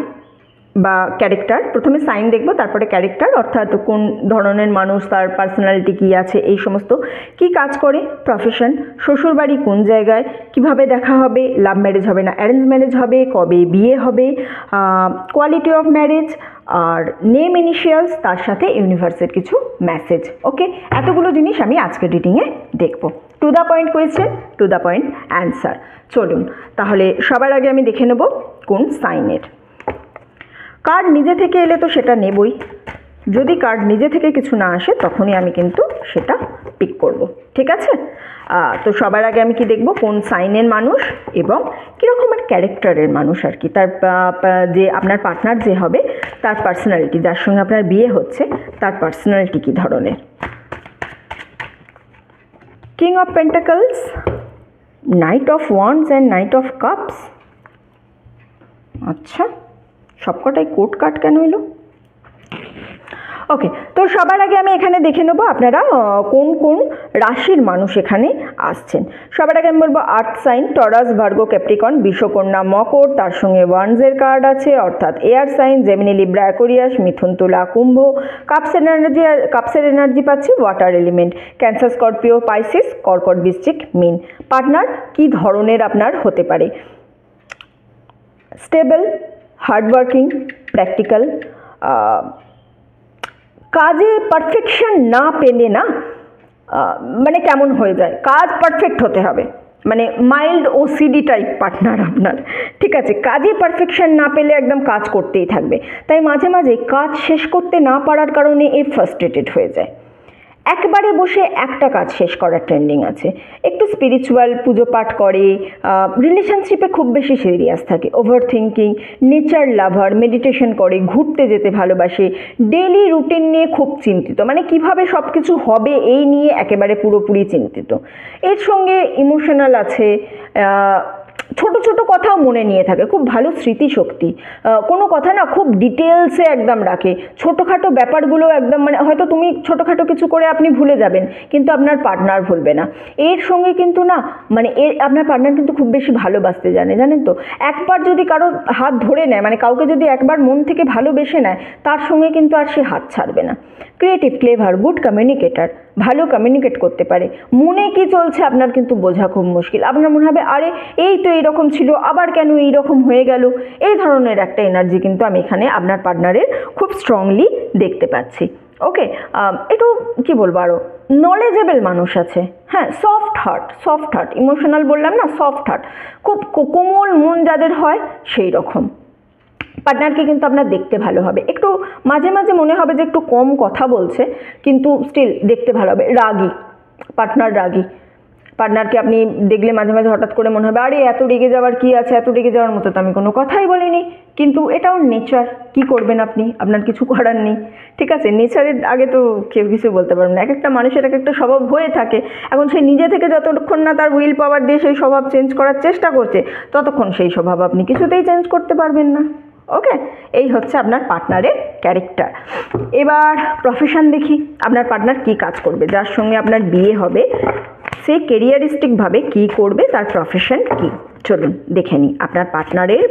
বা ক্যারেক্টার, প্রথমে সাইন দেখব, তারপরে ক্যারেক্টার, অর্থাৎ কোন ধরনের মানুষ, তার পার্সোনালিটি কী আছে, এই সমস্ত, কি কাজ করে, প্রফেশন, শ্বশুরবাড়ি কোন জায়গায়, কিভাবে দেখা হবে, লাভ ম্যারেজ হবে না অ্যারেঞ্জ ম্যারেজ হবে, কবে বিয়ে হবে, কোয়ালিটি অফ ম্যারেজ, আর নেম ইনিশিয়ালস, তার সাথে ইউনিভার্সের কিছু মেসেজ। ওকে, এতগুলো জিনিস আমি আজকের রিডিংয়ে দেখব। To the point question, to the point answer. চলুন তাহলে সবার আগে আমি দেখে নেব কোন সাইনের। কার্ড নিজে থেকে এলে তো সেটা নেবই, যদি কার্ড নিজে থেকে কিছু না আসে তখনই আমি কিন্তু সেটা পিক করব, ঠিক আছে? তো সবার আগে আমি কি দেখব, কোন সাইনের মানুষ এবং কীরকমের ক্যারেক্টারের মানুষ আর কি, তার যে আপনার পার্টনার যে হবে তার পার্সোনালিটি, যার সঙ্গে আপনার বিয়ে হচ্ছে তার পার্সোনালিটি কী ধরনের। King of pentacles, night of wands and night of cups. আচ্ছা, সবকটাই কোট কাট কেন এলো? ওকে, তো সবার আগে আমি এখানে দেখে নেবো আপনারা কোন কোন রাশির মানুষ এখানে আসছেন। সবার আগে আমি বলবো earth sign, Taurus, Virgo, Capricorn, বিশ্বকন্যা, মকর, তার সঙ্গে ওয়ান্ডসের কার্ড আছে, অর্থাৎ air sign, Gemini, Libra, Aquarius, মিথুন, তুলা, কুম্ভ, কাপসের এনার্জি পাচ্ছি, water element, Cancer, Scorpio, Pisces, কর্কট, বৃশ্চিক, মিন। পার্টনার কি ধরনের আপনার হতে পারে? স্টেবল, হার্ডওয়ার্কিং, প্র্যাকটিক্যাল, কাজে পারফেকশন না পেলে না মানে কেমন হয়ে যায়, কাজ পারফেক্ট হতে হবে, মানে মাইল্ড ওসিডি টাইপ পার্টনার আপনার, ঠিক আছে? কাজে পারফেকশন না পেলে একদম কাজ করতেই থাকবে, তাই মাঝে মাঝে কাজ শেষ করতে না পারার কারণে এ ফ্রাস্ট্রেটেড হয়ে যায়। একবারে বসে একটা কাজ শেষ করার ট্রেন্ডিং আছে, একটু স্পিরিচুয়াল, পুজো পাঠ করে, রিলেশনশিপে খুব বেশি সিরিয়াস থাকে, ওভার থিঙ্কিং, নেচার লাভার, মেডিটেশন করে, ঘুরতে যেতে ভালোবাসে, ডেইলি রুটিন নিয়ে খুব চিন্তিত, মানে কিভাবে সব কিছু হবে এই নিয়ে একেবারে পুরোপুরি চিন্তিত। এর সঙ্গে ইমোশনাল আছে, ছোট ছোট কথাও মনে নিয়ে থাকে, খুব ভালো স্মৃতিশক্তি, কোনো কথা না খুব ডিটেলসে একদম রাখে, ছোটোখাটো ব্যাপারগুলো একদম, মানে হয়তো তুমি ছোটোখাটো কিছু করে আপনি ভুলে যাবেন কিন্তু আপনার পার্টনার ভুলবে না। এর সঙ্গে কিন্তু না, মানে আপনার পার্টনার কিন্তু খুব বেশি ভালোবাসতে জানে, জানেন তো। একবার যদি কারোর হাত ধরে নেয়, মানে কাউকে যদি একবার মন থেকে ভালোবেসে নেয়, তার সঙ্গে কিন্তু আর সে হাত ছাড়বে না। ক্রিয়েটিভ, ক্লেভার, গুড কমিউনিকেটার, ভালো কমিউনিকেট করতে পারে, মনে কি চলছে আপনার কিন্তু বোঝা খুব মুশকিল, আপনার মনে হবে আরে এই তো এইরকম ছিল, আবার কেন এইরকম হয়ে গেল, এই ধরনের একটা এনার্জি কিন্তু আমি এখানে আপনার পার্টনারের খুব স্ট্রংলি দেখতে পাচ্ছি। ওকে, একটু কি বলবো, আরও নলেজেবল মানুষ আছে, হ্যাঁ, সফট হার্ট, ইমোশনাল বললাম না, সফট হার্ট, খুব কোমল মন যাদের হয় সেই রকম পার্টনারকে কিন্তু আপনার দেখতে ভালো হবে। একটু মাঝে মাঝে মনে হবে যে একটু কম কথা বলছে, কিন্তু স্টিল দেখতে ভালো হবে। রাগী পার্টনারকে আপনি দেখলে মাঝে মাঝে হঠাৎ করে মনে হবে আরে এত রেগে যাওয়ার কি আছে, এত রেগে যাওয়ার মতো তো আমি কোনো কথাই বলিনি, কিন্তু এটাও নেচার, কি করবেন আপনি, আপনার কিছু করার নেই, ঠিক আছে। নেচারের আগে তো কেউ কিছু বলতে পারবেন না, এক একটা মানুষের এক একটা স্বভাব হয়ে থাকে। এখন সে নিজে থেকে যতক্ষণ না তার উইল পাওয়ার দিয়ে সেই স্বভাব চেঞ্জ করার চেষ্টা করছে, ততক্ষণ সেই স্বভাব আপনি কিছুতেই চেঞ্জ করতে পারবেন না। ওকে, এই হচ্ছে আপনার পার্টনারের ক্যারেক্টার। এবার প্রফেশন দেখি, আপনার পার্টনার কি কাজ করবে, যার সঙ্গে আপনার বিয়ে হবে সে কেরিয়ারিস্টিকভাবে কি করবে, তার প্রফেশন কি। চলুন দেখে নিই আপনার পার্টনারের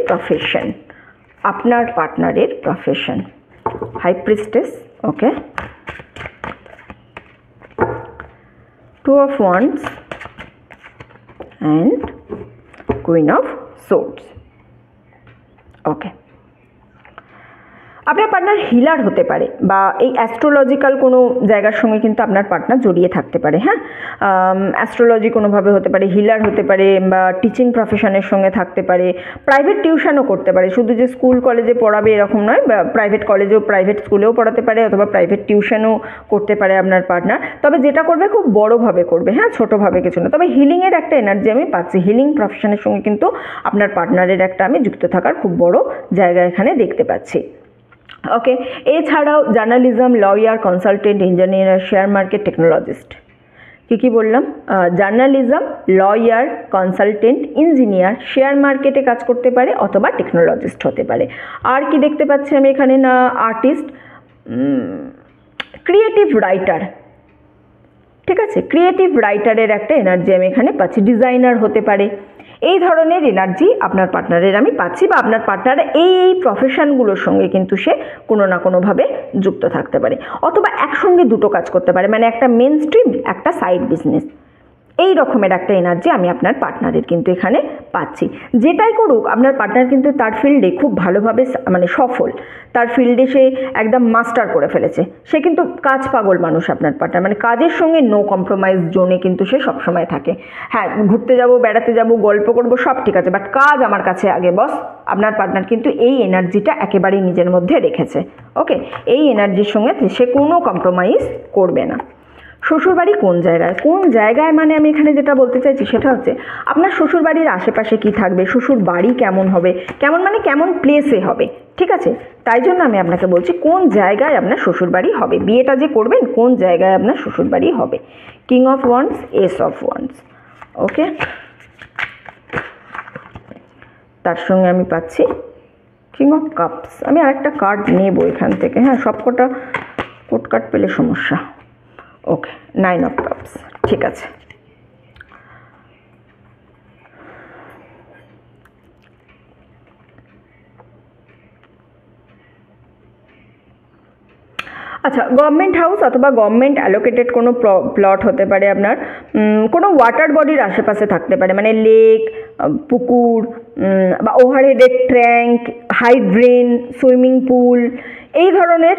profession. High priestess, okay, two of wands and queen of swords. Okay, আপনার পার্টনার হিলার হতে পারে, বা এই অ্যাস্ট্রোলজিক্যাল কোনো জায়গার সঙ্গে কিন্তু আপনার পার্টনার জড়িয়ে থাকতে পারে। হ্যাঁ, অ্যাস্ট্রোলজি কোনোভাবে হতে পারে, হিলার হতে পারে, বা টিচিং প্রফেশনের সঙ্গে থাকতে পারে, প্রাইভেট টিউশনও করতে পারে, শুধু যে স্কুল কলেজে পড়াবে এরকম নয়, প্রাইভেট কলেজেও, প্রাইভেট স্কুলেও পড়াতে পারে, অথবা প্রাইভেট টিউশনও করতে পারে আপনার পার্টনার। তবে যেটা করবে খুব বড়োভাবে করবে, হ্যাঁ, ছোটোভাবে কিছু না। তবে হিলিংয়ের একটা এনার্জি আমি পাচ্ছি, হিলিং প্রফেশনের সঙ্গে কিন্তু আপনার পার্টনারের একটা আমি যুক্ত থাকার খুব বড় জায়গা এখানে দেখতে পাচ্ছি। ওকে, এছাড়াও journalism, lawyer, consultant, engineer, share market, technologist. কী বললাম? Journalism, lawyer, consultant, engineer, share মার্কেটে কাজ করতে পারে, অথবা টেকনোলজিস্ট হতে পারে। আর কি দেখতে পাচ্ছি আমি এখানে, না আর্টিস্ট, ক্রিয়েটিভ রাইটার, ঠিক আছে, ক্রিয়েটিভ রাইটারের একটা এনার্জি আমি এখানে পাচ্ছি, ডিজাইনার হতে পারে। এই ধরনের এনার্জি আপনার পার্টনারের আমি পাচ্ছি, বা আপনার পার্টনার এই প্রফেশনগুলোর সঙ্গে কিন্তু সে কোনো না কোনোভাবে যুক্ত থাকতে পারে, অথবা একসঙ্গে দুটো কাজ করতে পারে, মানে একটা মেন স্ট্রিম, একটা সাইড বিজনেস। এই রকমের একটা এনার্জি আমি আপনার পার্টনারের কিন্তু এখানে পাচ্ছি। যেটাই করুক আপনার পার্টনার কিন্তু তার ফিল্ডে খুব ভালোভাবে মানে সফল, তার ফিল্ডে সে একদম মাস্টার করে ফেলেছে, সে কিন্তু কাজ পাগল মানুষ আপনার পার্টনার, মানে কাজের সঙ্গে নো কম্প্রোমাইজ জোনে কিন্তু সে সবসময় থাকে। হ্যাঁ, ঘুরতে যাব, বেড়াতে যাব, গল্প করব, সব ঠিক আছে, বাট কাজ আমার কাছে আগে বস। আপনার পার্টনার কিন্তু এই এনার্জিটা একেবারেই নিজের মধ্যে রেখেছে। ওকে, এই এনার্জির সঙ্গে সে কোনো কম্প্রোমাইজ করবে না। শ্বশুরবাড়ি কোন জায়গায় মানে আমি এখানে যেটা বলতে চাইছি সেটা হচ্ছে আপনার শ্বশুরবাড়ির আশেপাশে কি থাকবে, শ্বশুর বাড়ি কেমন হবে, কেমন মানে কেমন প্লেসে হবে, ঠিক আছে। তাই জন্য আমি আপনাকে বলছি কোন জায়গায় আপনার শ্বশুরবাড়ি হবে, বিয়েটা যে করবেন কোন জায়গায় আপনার শ্বশুরবাড়ি হবে। King of wands, ace of wands, okay, তার সঙ্গে আমি পাচ্ছি কিং অফ কাপস। আমি আরেকটা কার্ড নেব এখান থেকে, হ্যাঁ, সবকটা কোট কার্ড পেলে সমস্যা। ওকে, নাইন অফ কাপস, ঠিক আছে। আচ্ছা, গভর্নমেন্ট হাউস অথবা গভর্নমেন্ট অ্যালোকেটেড কোনো প্লট হতে পারে আপনার, কোনো ওয়াটার বডির আশেপাশে থাকতে পারে, মানে লেক, পুকুর, বা ওভারহেডেড ট্যাঙ্ক, হাইড্রেন, সুইমিং পুল, এই ধরনের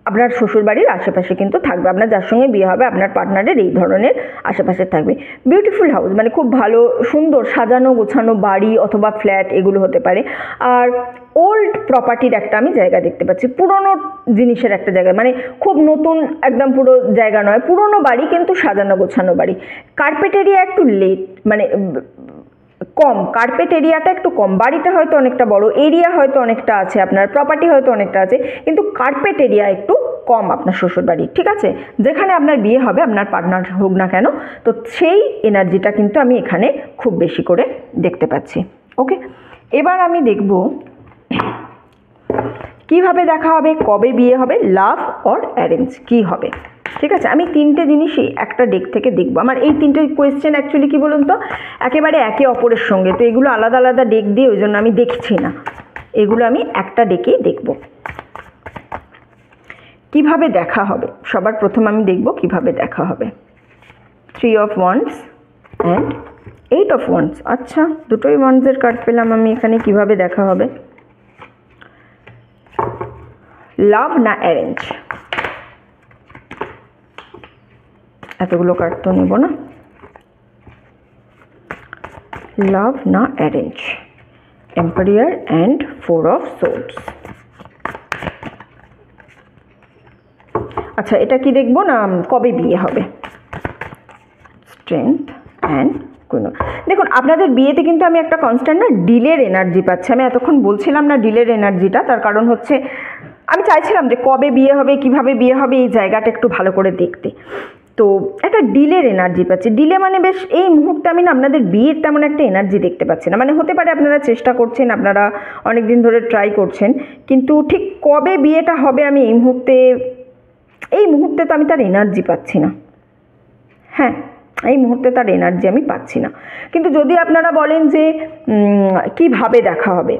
আপনার শ্বশুরবাড়ির আশেপাশে কিন্তু থাকবে, আপনার যার সঙ্গে বিয়ে হবে আপনার পার্টনারের এই ধরনের আশেপাশে থাকবে। বিউটিফুল হাউস মানে খুব ভালো সুন্দর সাজানো গোছানো বাড়ি অথবা ফ্ল্যাট এগুলো হতে পারে। আর ওল্ড প্রপার্টির একটা আমি জায়গা দেখতে পাচ্ছি, পুরনো জিনিসের একটা জায়গা, মানে খুব নতুন একদম পুরো জায়গা নয়, পুরনো বাড়ি কিন্তু সাজানো গোছানো বাড়ি। কার্পেট এরিয়া একটু লেট মানে কম, কার্পেট এরিয়াটা একটু কম, বাড়িটা হয়তো অনেকটা বড়, এরিয়া হয়তো অনেকটা আছে, আপনার প্রপার্টি হয়তো অনেকটা আছে, কিন্তু কার্পেট এরিয়া একটু কম আপনার শ্বশুরবাড়ি, ঠিক আছে? যেখানে আপনার বিয়ে হবে আপনার পার্টনার হোক না কেন, তো সেই এনার্জিটা কিন্তু আমি এখানে খুব বেশি করে দেখতে পাচ্ছি। ওকে, এবার আমি দেখব কিভাবে দেখা হবে, কবে বিয়ে হবে, লাভ অর অ্যারেঞ্জ কী হবে। ঠিক আছে, আমি তিনটে জিনিসই একটা ডেক থেকে দেখব। আমার এই তিনটে কোয়েশ্চেন অ্যাকচুয়ালি কী বলুন তো, একেবারে একে অপরের সঙ্গে, তো এগুলো আলাদা আলাদা ডেক দিয়ে ওই জন্য আমি দেখছি না, এগুলো আমি একটা ডেকেই দেখব। কিভাবে দেখা হবে, সবার প্রথম আমি দেখব কিভাবে দেখা হবে। 3 of Wands and 8 of Wands। আচ্ছা, দুটোই ওয়ান্ডসের কার্ড পেলাম আমি এখানে। কিভাবে দেখা হবে, লাভ না অ্যারেঞ্জ? এতগুলো কার্ড তো নেব না। লাভ না arrange, empire and 4 of Swords। আচ্ছা, এটা কি দেখবো না কবে বিয়ে হবে, স্ট্রেংথ অ্যান্ড কুইন। দেখুন আপনাদের বিয়েতে কিন্তু আমি একটা কনস্ট্যান্ট না ডিলের এনার্জি পাচ্ছি। আমি এতক্ষণ বলছিলাম না ডিলের এনার্জিটা, তার কারণ হচ্ছে আমি চাইছিলাম যে কবে বিয়ে হবে কিভাবে বিয়ে হবে এই জায়গাটা একটু ভালো করে দেখতে। তো একটা ডিলের এনার্জি পাচ্ছি। ডিলে মানে বেশ এই মুহূর্তে আমি না আপনাদের বিয়ের তেমন একটা এনার্জি দেখতে পাচ্ছি না। মানে হতে পারে আপনারা চেষ্টা করছেন, আপনারা অনেক দিন ধরে ট্রাই করছেন, কিন্তু ঠিক কবে বিয়েটা হবে আমি এই মুহূর্তে তো আমি তার এনার্জি পাচ্ছি না। হ্যাঁ, এই মুহূর্তে তার এনার্জি আমি পাচ্ছি না। কিন্তু যদি আপনারা বলেন যে কিভাবে দেখা হবে,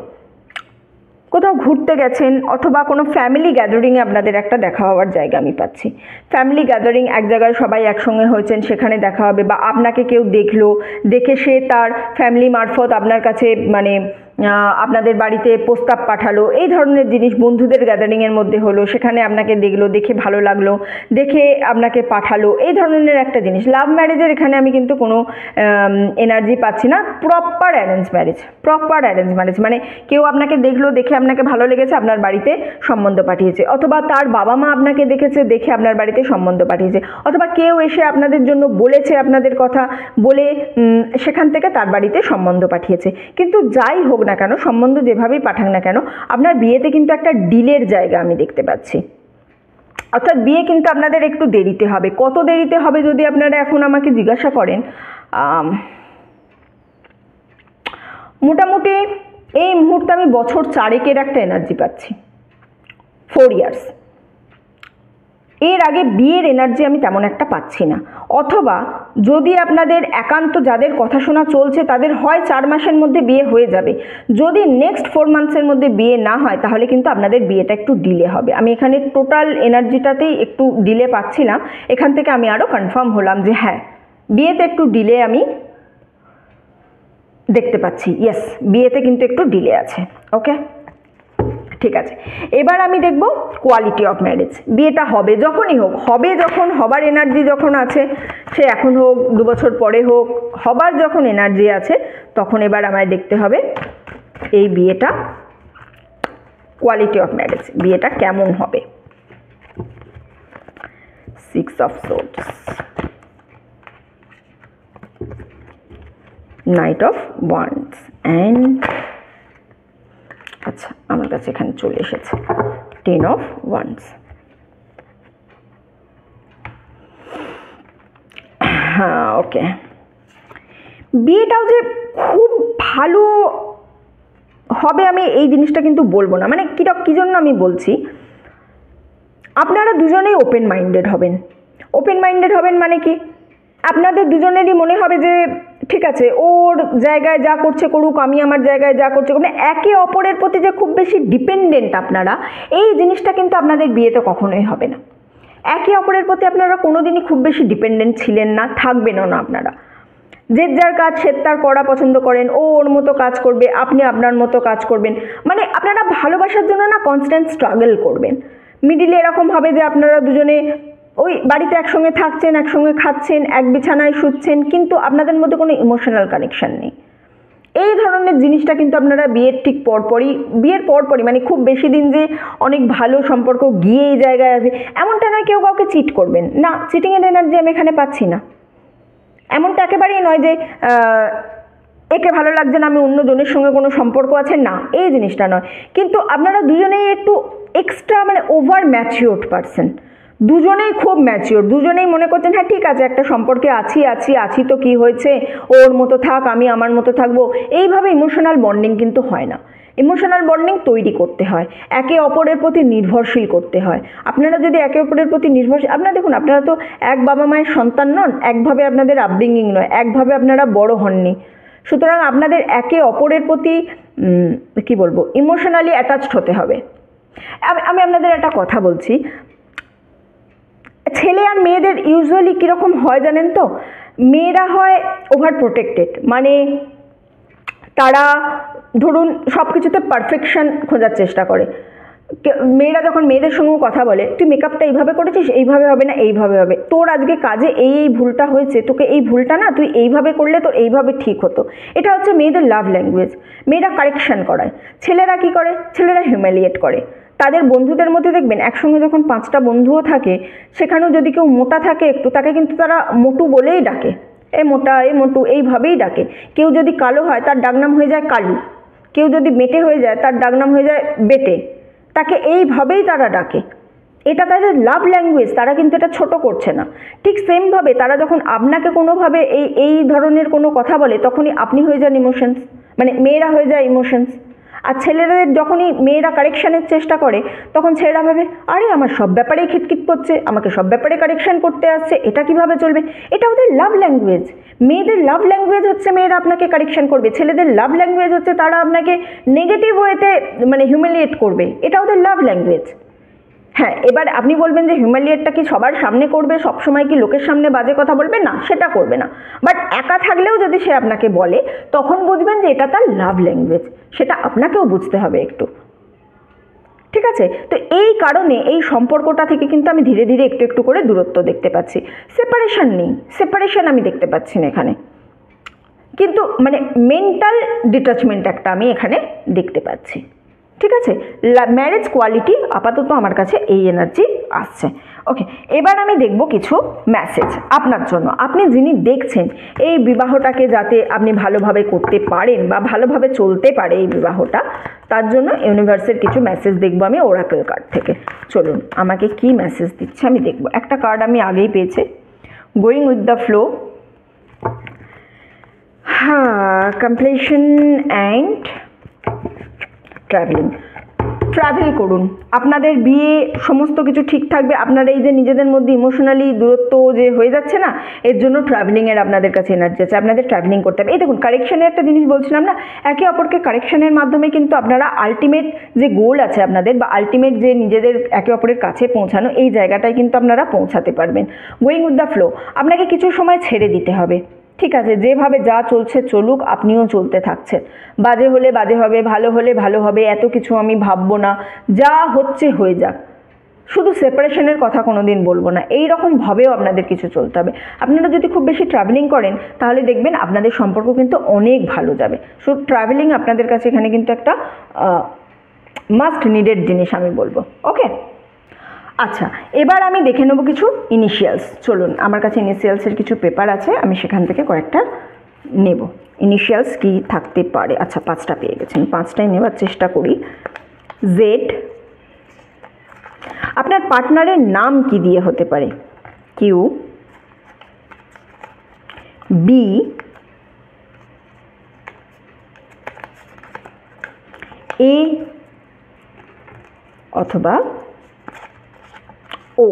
কোথাও ঘুরতে গেছেন অথবা কোনো ফ্যামিলি গ্যাদারিংয়ে আপনাদের একটা দেখা হওয়ার জায়গা আমি পাচ্ছি। ফ্যামিলি গ্যাদারিং, এক জায়গায় সবাই একসঙ্গে হয়েছেন সেখানে দেখা হবে, বা আপনাকে কেউ দেখলো, দেখে সে তার ফ্যামিলি মারফত আপনার কাছে মানে আপনাদের বাড়িতে প্রস্তাব পাঠালো, এই ধরনের জিনিস বন্ধুদের গ্যাদারিংয়ের মধ্যে হলো, সেখানে আপনাকে দেখলো, দেখে ভালো লাগলো, দেখে আপনাকে পাঠালো, এই ধরনের একটা জিনিস। লাভ ম্যারেজের এখানে আমি কিন্তু কোনো এনার্জি পাচ্ছি না। প্রপার অ্যারেঞ্জ ম্যারেজ মানে কেউ আপনাকে দেখলো, দেখে আপনাকে ভালো লেগেছে, আপনার বাড়িতে সম্বন্ধ পাঠিয়েছে, অথবা তার বাবা মা আপনাকে দেখেছে, দেখে আপনার বাড়িতে সম্বন্ধ পাঠিয়েছে, অথবা কেউ এসে আপনাদের জন্য বলেছে, আপনাদের কথা বলে সেখান থেকে তার বাড়িতে সম্বন্ধ পাঠিয়েছে। কিন্তু যাই হোক না কেন, সম্বন্ধ যেভাবেই পাঠাক না কেন, আপনার বিয়েতে কিন্তু একটা ডিলের জায়গা আমি দেখতে পাচ্ছি। অর্থাৎ বিয়ে কিন্তু আপনাদের একটু দেরিতে হবে। কত দেরিতে হবে যদি আপনারা এখন আমাকে জিজ্ঞাসা করেন, মোটামুটি এই মুহূর্তে আমি বছর 4 একটা এনার্জি পাচ্ছি, 4 years। এর আগে বিয়ের এনার্জি আমি তেমন একটা পাচ্ছি না। অথবা যদি আপনাদের একান্ত যাদের কথা শোনা চলছে তাদের হয় 4 মাসের মধ্যে বিয়ে হয়ে যাবে, যদি নেক্সট 4 মান্থসের মধ্যে বিয়ে না হয় তাহলে কিন্তু আপনাদের বিয়েটা একটু ডিলে হবে। আমি এখানে টোটাল এনার্জিটাতেই একটু ডিলে পাচ্ছিলাম, এখান থেকে আমি আরও কনফার্ম হলাম যে হ্যাঁ, বিয়েতে একটু ডিলে আমি দেখতে পাচ্ছি। ইয়েস, বিয়েতে কিন্তু একটু ডিলে আছে। ওকে, ঠিক আছে। এবার আমি দেখব কোয়ালিটি অফ ম্যারেজ। বিয়েটা হবে যখনই হোক, হবে যখন হবার এনার্জি যখন আছে, সে এখন হোক 2 বছর পরে হোক, হবার যখন এনার্জি আছে তখন এবার আমায় দেখতে হবে এই বিয়েটা, কোয়ালিটি অফ ম্যারেজ, বিয়েটা কেমন হবে। 6 of Swords, Knight of Wands and আচ্ছা আমার কাছে এখানে চলে এসেছে 10 of Wands। হ্যাঁ, ওকে। বিয়েটাও যে খুব ভালো হবে আমি এই জিনিসটা কিন্তু বলবো না। মানে কী জন্য আমি বলছি, আপনারা দুজনেই ওপেন মাইন্ডেড হবেন। ওপেন মাইন্ডেড হবেন মানে কি, আপনাদের দুজনেরই মনে হবে যে ঠিক আছে, ওর জায়গায় যা করছে করুক, আমি আমার জায়গায় যা করছে, মানে একে অপরের প্রতি যে খুব বেশি ডিপেন্ডেন্ট আপনারা, এই জিনিসটা কিন্তু আপনাদের বিয়েতে কখনোই হবে না। একে অপরের প্রতি আপনারা কোনোদিনই খুব বেশি ডিপেন্ডেন্ট ছিলেন না, থাকবেনও না। আপনারা যে যার কাজ সে তার করা পছন্দ করেন, ও ওর মতো কাজ করবে, আপনি আপনার মতো কাজ করবেন। মানে আপনারা ভালোবাসার জন্য না কনস্ট্যান্ট স্ট্রাগল করবেন। মিডিলে এরকম হবে যে আপনারা দুজনে ওই বাড়িতে একসঙ্গে থাকছেন, একসঙ্গে খাচ্ছেন, এক বিছানায় শুচ্ছেন, কিন্তু আপনাদের মধ্যে কোনো ইমোশনাল কানেকশন নেই। এই ধরনের জিনিসটা কিন্তু আপনারা বিয়ের ঠিক পরপরই মানে খুব বেশি দিন যে অনেক ভালো সম্পর্ক গিয়ে এই জায়গায় আছে এমনটা নয়। কেউ কাউকে চিট করবেন না, চিটিংয়ের এনার্জি আমি এখানে পাচ্ছি না। এমনটা একেবারেই নয় যে একে ভালো লাগছে না, আমি অন্য জনের সঙ্গে কোনো সম্পর্ক আছে না, এই জিনিসটা নয়। কিন্তু আপনারা দুজনেই একটু এক্সট্রা মানে ওভার ম্যাচিওর্ড পারসন, দুজনেই খুব ম্যাচিওর, দুজনেই মনে করছেন হ্যাঁ ঠিক আছে একটা সম্পর্কে আছি তো কি হয়েছে, ওর মতো থাক আমি আমার মতো থাকবো। এইভাবে ইমোশনাল বন্ডিং কিন্তু হয় না। ইমোশনাল বন্ডিং তৈরি করতে হয়, একে অপরের প্রতি নির্ভরশীল করতে হয়। আপনারা যদি একে অপরের প্রতি নির্ভরশীল, আপনারা দেখুন আপনারা তো এক বাবা মায়ের সন্তান নন, একভাবে আপনাদের আপব্রিঙ্গিং নয়, একভাবে আপনারা বড় হননি। সুতরাং আপনাদের একে অপরের প্রতি কি বলবো ইমোশনালি অ্যাটাচড হতে হবে। আমি আপনাদের একটা কথা বলছি, ছেলে আর মেয়েদের ইউজুয়ালি কীরকম হয় জানেন তো, মেয়েরা হয় ওভার প্রোটেক্টেড, মানে তারা ধরুন সব কিছুতে পারফেকশন খোঁজার চেষ্টা করে। মেয়েরা যখন মেয়েদের সঙ্গেও কথা বলে, তুই মেকআপটা এইভাবে করেছিস, এইভাবে হবে না এইভাবে হবে, তোর আজকে কাজে এই ভুলটা হয়েছে, তোকে এই ভুলটা না তুই এইভাবে করলে তোর এইভাবে ঠিক হতো। এটা হচ্ছে মেয়েদের লাভ ল্যাঙ্গুয়েজ। মেয়েরা কারেকশন করায়। ছেলেরা কি করে, ছেলেরা হিউমিলিয়েট করে। তাদের বন্ধুদের মধ্যে দেখবেন একসঙ্গে যখন 5টা বন্ধুও থাকে, সেখানেও যদি কেউ মোটা থাকে একটু, তাকে কিন্তু তারা মোটু বলেই ডাকে, এ মোটা এ মোটু এইভাবেই ডাকে। কেউ যদি কালো হয় তার ডাকনাম হয়ে যায় কালু, কেউ যদি বেটে হয়ে যায় তার ডাকনাম হয়ে যায় বেটে, তাকে এইভাবেই তারা ডাকে। এটা তাদের লাভ ল্যাঙ্গুয়েজ, তারা কিন্তু এটা ছোট করছে না। ঠিক সেমভাবে তারা যখন আপনাকে কোনোভাবে এই ধরনের কোনো কথা বলে, তখনই আপনি হয়ে যান ইমোশনস, মানে মেয়েরা হয়ে যায় ইমোশনস। আর ছেলেদের যখনই মেয়েরা কারেকশানের চেষ্টা করে, তখন ছেলেরা ভাবে আরে আমার সব ব্যাপারেই খিটখিট করছে, আমাকে সব ব্যাপারে কারেকশান করতে আসছে, এটা কিভাবে চলবে। এটা ওদের লাভ ল্যাঙ্গুয়েজ। মেয়েদের লাভ ল্যাঙ্গুয়েজ হচ্ছে মেয়েরা আপনাকে কারেকশান করবে, ছেলেদের লাভ ল্যাঙ্গুয়েজ হচ্ছে তারা আপনাকে নেগেটিভ ওয়েতে মানে হিউমিলিয়েট করবে, এটা ওদের লাভ ল্যাঙ্গুয়েজ। হ্যাঁ, এবার আপনি বলবেন যে হিউমিলিয়েটটা কি সবার সামনে করবে, সবসময় কি লোকের সামনে বাজে কথা বলবে? না, সেটা করবে না। বাট একা থাকলেও যদি সে আপনাকে বলে, তখন বুঝবেন যে এটা তার লাভ ল্যাঙ্গুয়েজ, সেটা আপনাকেও বুঝতে হবে একটু। ঠিক আছে, তো এই কারণে এই সম্পর্কটা থেকে কিন্তু আমি ধীরে ধীরে একটু একটু করে দূরত্ব দেখতে পাচ্ছি। সেপারেশন নেই, সেপারেশন আমি দেখতে পাচ্ছি না এখানে, কিন্তু মানে মেন্টাল ডিটাচমেন্ট একটা আমি এখানে দেখতে পাচ্ছি। ঠিক আছে, ম্যারেজ কোয়ালিটি আপাতত আমার কাছে এই এনার্জি আসছে। ওকে, এবার আমি দেখব কিছু মেসেজ আপনার জন্য। আপনি যিনি দেখছেন এই বিবাহটাকে যাতে আপনি ভালোভাবে করতে পারেন বা ভালোভাবে চলতে পারে এই বিবাহটা, তার জন্য ইউনিভার্সের কিছু মেসেজ দেখব আমি ওরাকেল কার্ড থেকে। চলুন আমাকে কি মেসেজ দিচ্ছে আমি দেখব। একটা কার্ড আমি আগেই পেয়েছি, going with the flow, completion and travelling. Travel করুন, আপনাদের বিয়ে সমস্ত কিছু ঠিক থাকবে। আপনারা এই যে নিজেদের মধ্যে ইমোশনালি দূরত্ব যে হয়ে যাচ্ছে না, এর জন্য ট্রাভেলিংয়ের আপনাদের কাছে এনার্জি আছে, আপনাদের ট্রাভেলিং করতে হবে। এই দেখুন কারেকশনের একটা জিনিস বলছিলাম না, একে অপরকে কারেকশনের মাধ্যমে কিন্তু আপনারা আলটিমেট যে গোল আছে আপনাদের, বা আলটিমেট যে নিজেদের একে অপরের কাছে পৌঁছানো, এই জায়গাটায় কিন্তু আপনারা পৌঁছাতে পারবেন। গোয়িং উইথ দ্য ফ্লো, আপনাকে কিছু সময় ছেড়ে দিতে হবে। ঠিক আছে, যেভাবে যা চলছে চলুক, আপনিও চলতে থাকছেন। বাজে হলে বাজে হবে, ভালো হলে ভালো হবে, এত কিছু আমি ভাববো না, যা হচ্ছে হয়ে যাক। শুধু সেপারেশনের কথা কোনো দিন বলবো না, এই রকমভাবেও আপনাদের কিছু চলতে হবে। আপনারা যদি খুব বেশি ট্রাভেলিং করেন, তাহলে দেখবেন আপনাদের সম্পর্ক কিন্তু অনেক ভালো যাবে। সো ট্রাভেলিং আপনাদের কাছে এখানে কিন্তু একটা মাস্ট নিডেড জিনিস আমি বলবো। ওকে, আচ্ছা, এবার আমি দেখে নেবো কিছু ইনিশিয়ালস। চলুন, আমার কাছে ইনিশিয়ালসের কিছু পেপার আছে, আমি সেখান থেকে কয়েকটা নেব। ইনিশিয়ালস কি থাকতে পারে? আচ্ছা, 5টা পেয়ে গেছেন, 5টাই নেওয়ার চেষ্টা করি। জেড। আপনার পার্টনারের নাম কি দিয়ে হতে পারে? কিউ, বি, এ অথবা ও।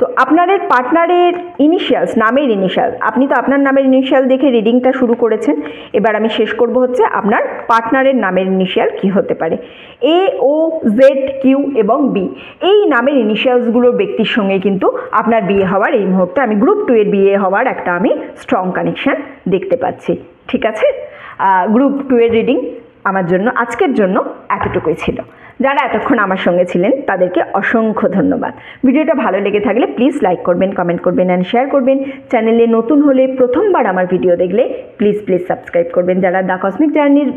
তো আপনাদের পার্টনারের ইনিশিয়ালস, নামের ইনিশিয়াল, আপনি তো আপনার নামের ইনিশিয়াল দেখে রিডিংটা শুরু করেছেন, এবার আমি শেষ করব হচ্ছে আপনার পার্টনারের নামের ইনিশিয়াল কি হতে পারে। এ, ও, জেড, কিউ এবং বি, এই নামের ইনিশিয়ালসগুলোর ব্যক্তির সঙ্গে কিন্তু আপনার বিয়ে হওয়ার এই মুহূর্তে আমি গ্রুপ 2 এর বিয়ে হওয়ার একটা আমি স্ট্রং কানেকশান দেখতে পাচ্ছি। ঠিক আছে, গ্রুপ 2 এর রিডিং আমার জন্য আজকের জন্য এতটুকুই ছিল। যারা এতক্ষণ আমার সঙ্গে ছিলেন তাদেরকে অসংখ্য ধন্যবাদ। ভিডিওটা ভালো লেগে থাকলে প্লিজ লাইক করবেন, কমেন্ট করবেন অ্যান্ড শেয়ার করবেন। চ্যানেলে নতুন হলে, প্রথমবার আমার ভিডিও দেখলে প্লিজ সাবস্ক্রাইব করবেন। যারা দ্য কসমিক জার্নির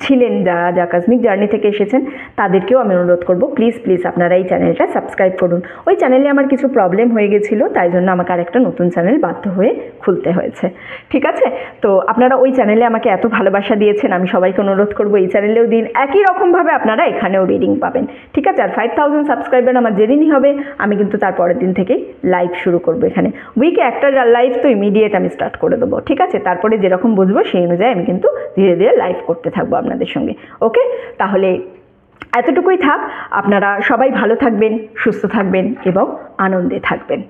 ছিলেন, যারা দ্য কসমিক জার্নি থেকে এসেছেন, তাদেরকেও আমি অনুরোধ করব প্লিজ আপনারা এই চ্যানেলটা সাবস্ক্রাইব করুন। ওই চ্যানেলে আমার কিছু প্রবলেম হয়ে গেছিলো, তাই জন্য আমাকে আরেকটা নতুন চ্যানেল বাধ্য হয়ে খুলতে হয়েছে। ঠিক আছে, তো আপনারা ওই চ্যানেলে আমাকে এত ভালোবাসা দিয়েছেন, আমি সবাইকে অনুরোধ করব এই চ্যানেলেও দিন। একই রকমভাবে আপনারা এখানেও রিডিং পাবেন। ঠিক আছে, আর 5000 সাবস্ক্রাইবার আমার যেদিনই হবে আমি কিন্তু তার পরের দিন থেকেই লাইভ শুরু করবো এখানে। উইকে একটা লাইভ তো ইমিডিয়েট আমি স্টার্ট করে দেবো। ঠিক আছে, তারপরে যেরকম বুঝবো সেই অনুযায়ী আমি কিন্তু ধীরে ধীরে লাইভ করতে থাকবো আপনাদের সঙ্গে। ওকে, তাহলে এতটুকুই থাক। আপনারা সবাই ভালো থাকবেন, সুস্থ থাকবেন এবং আনন্দে থাকবেন।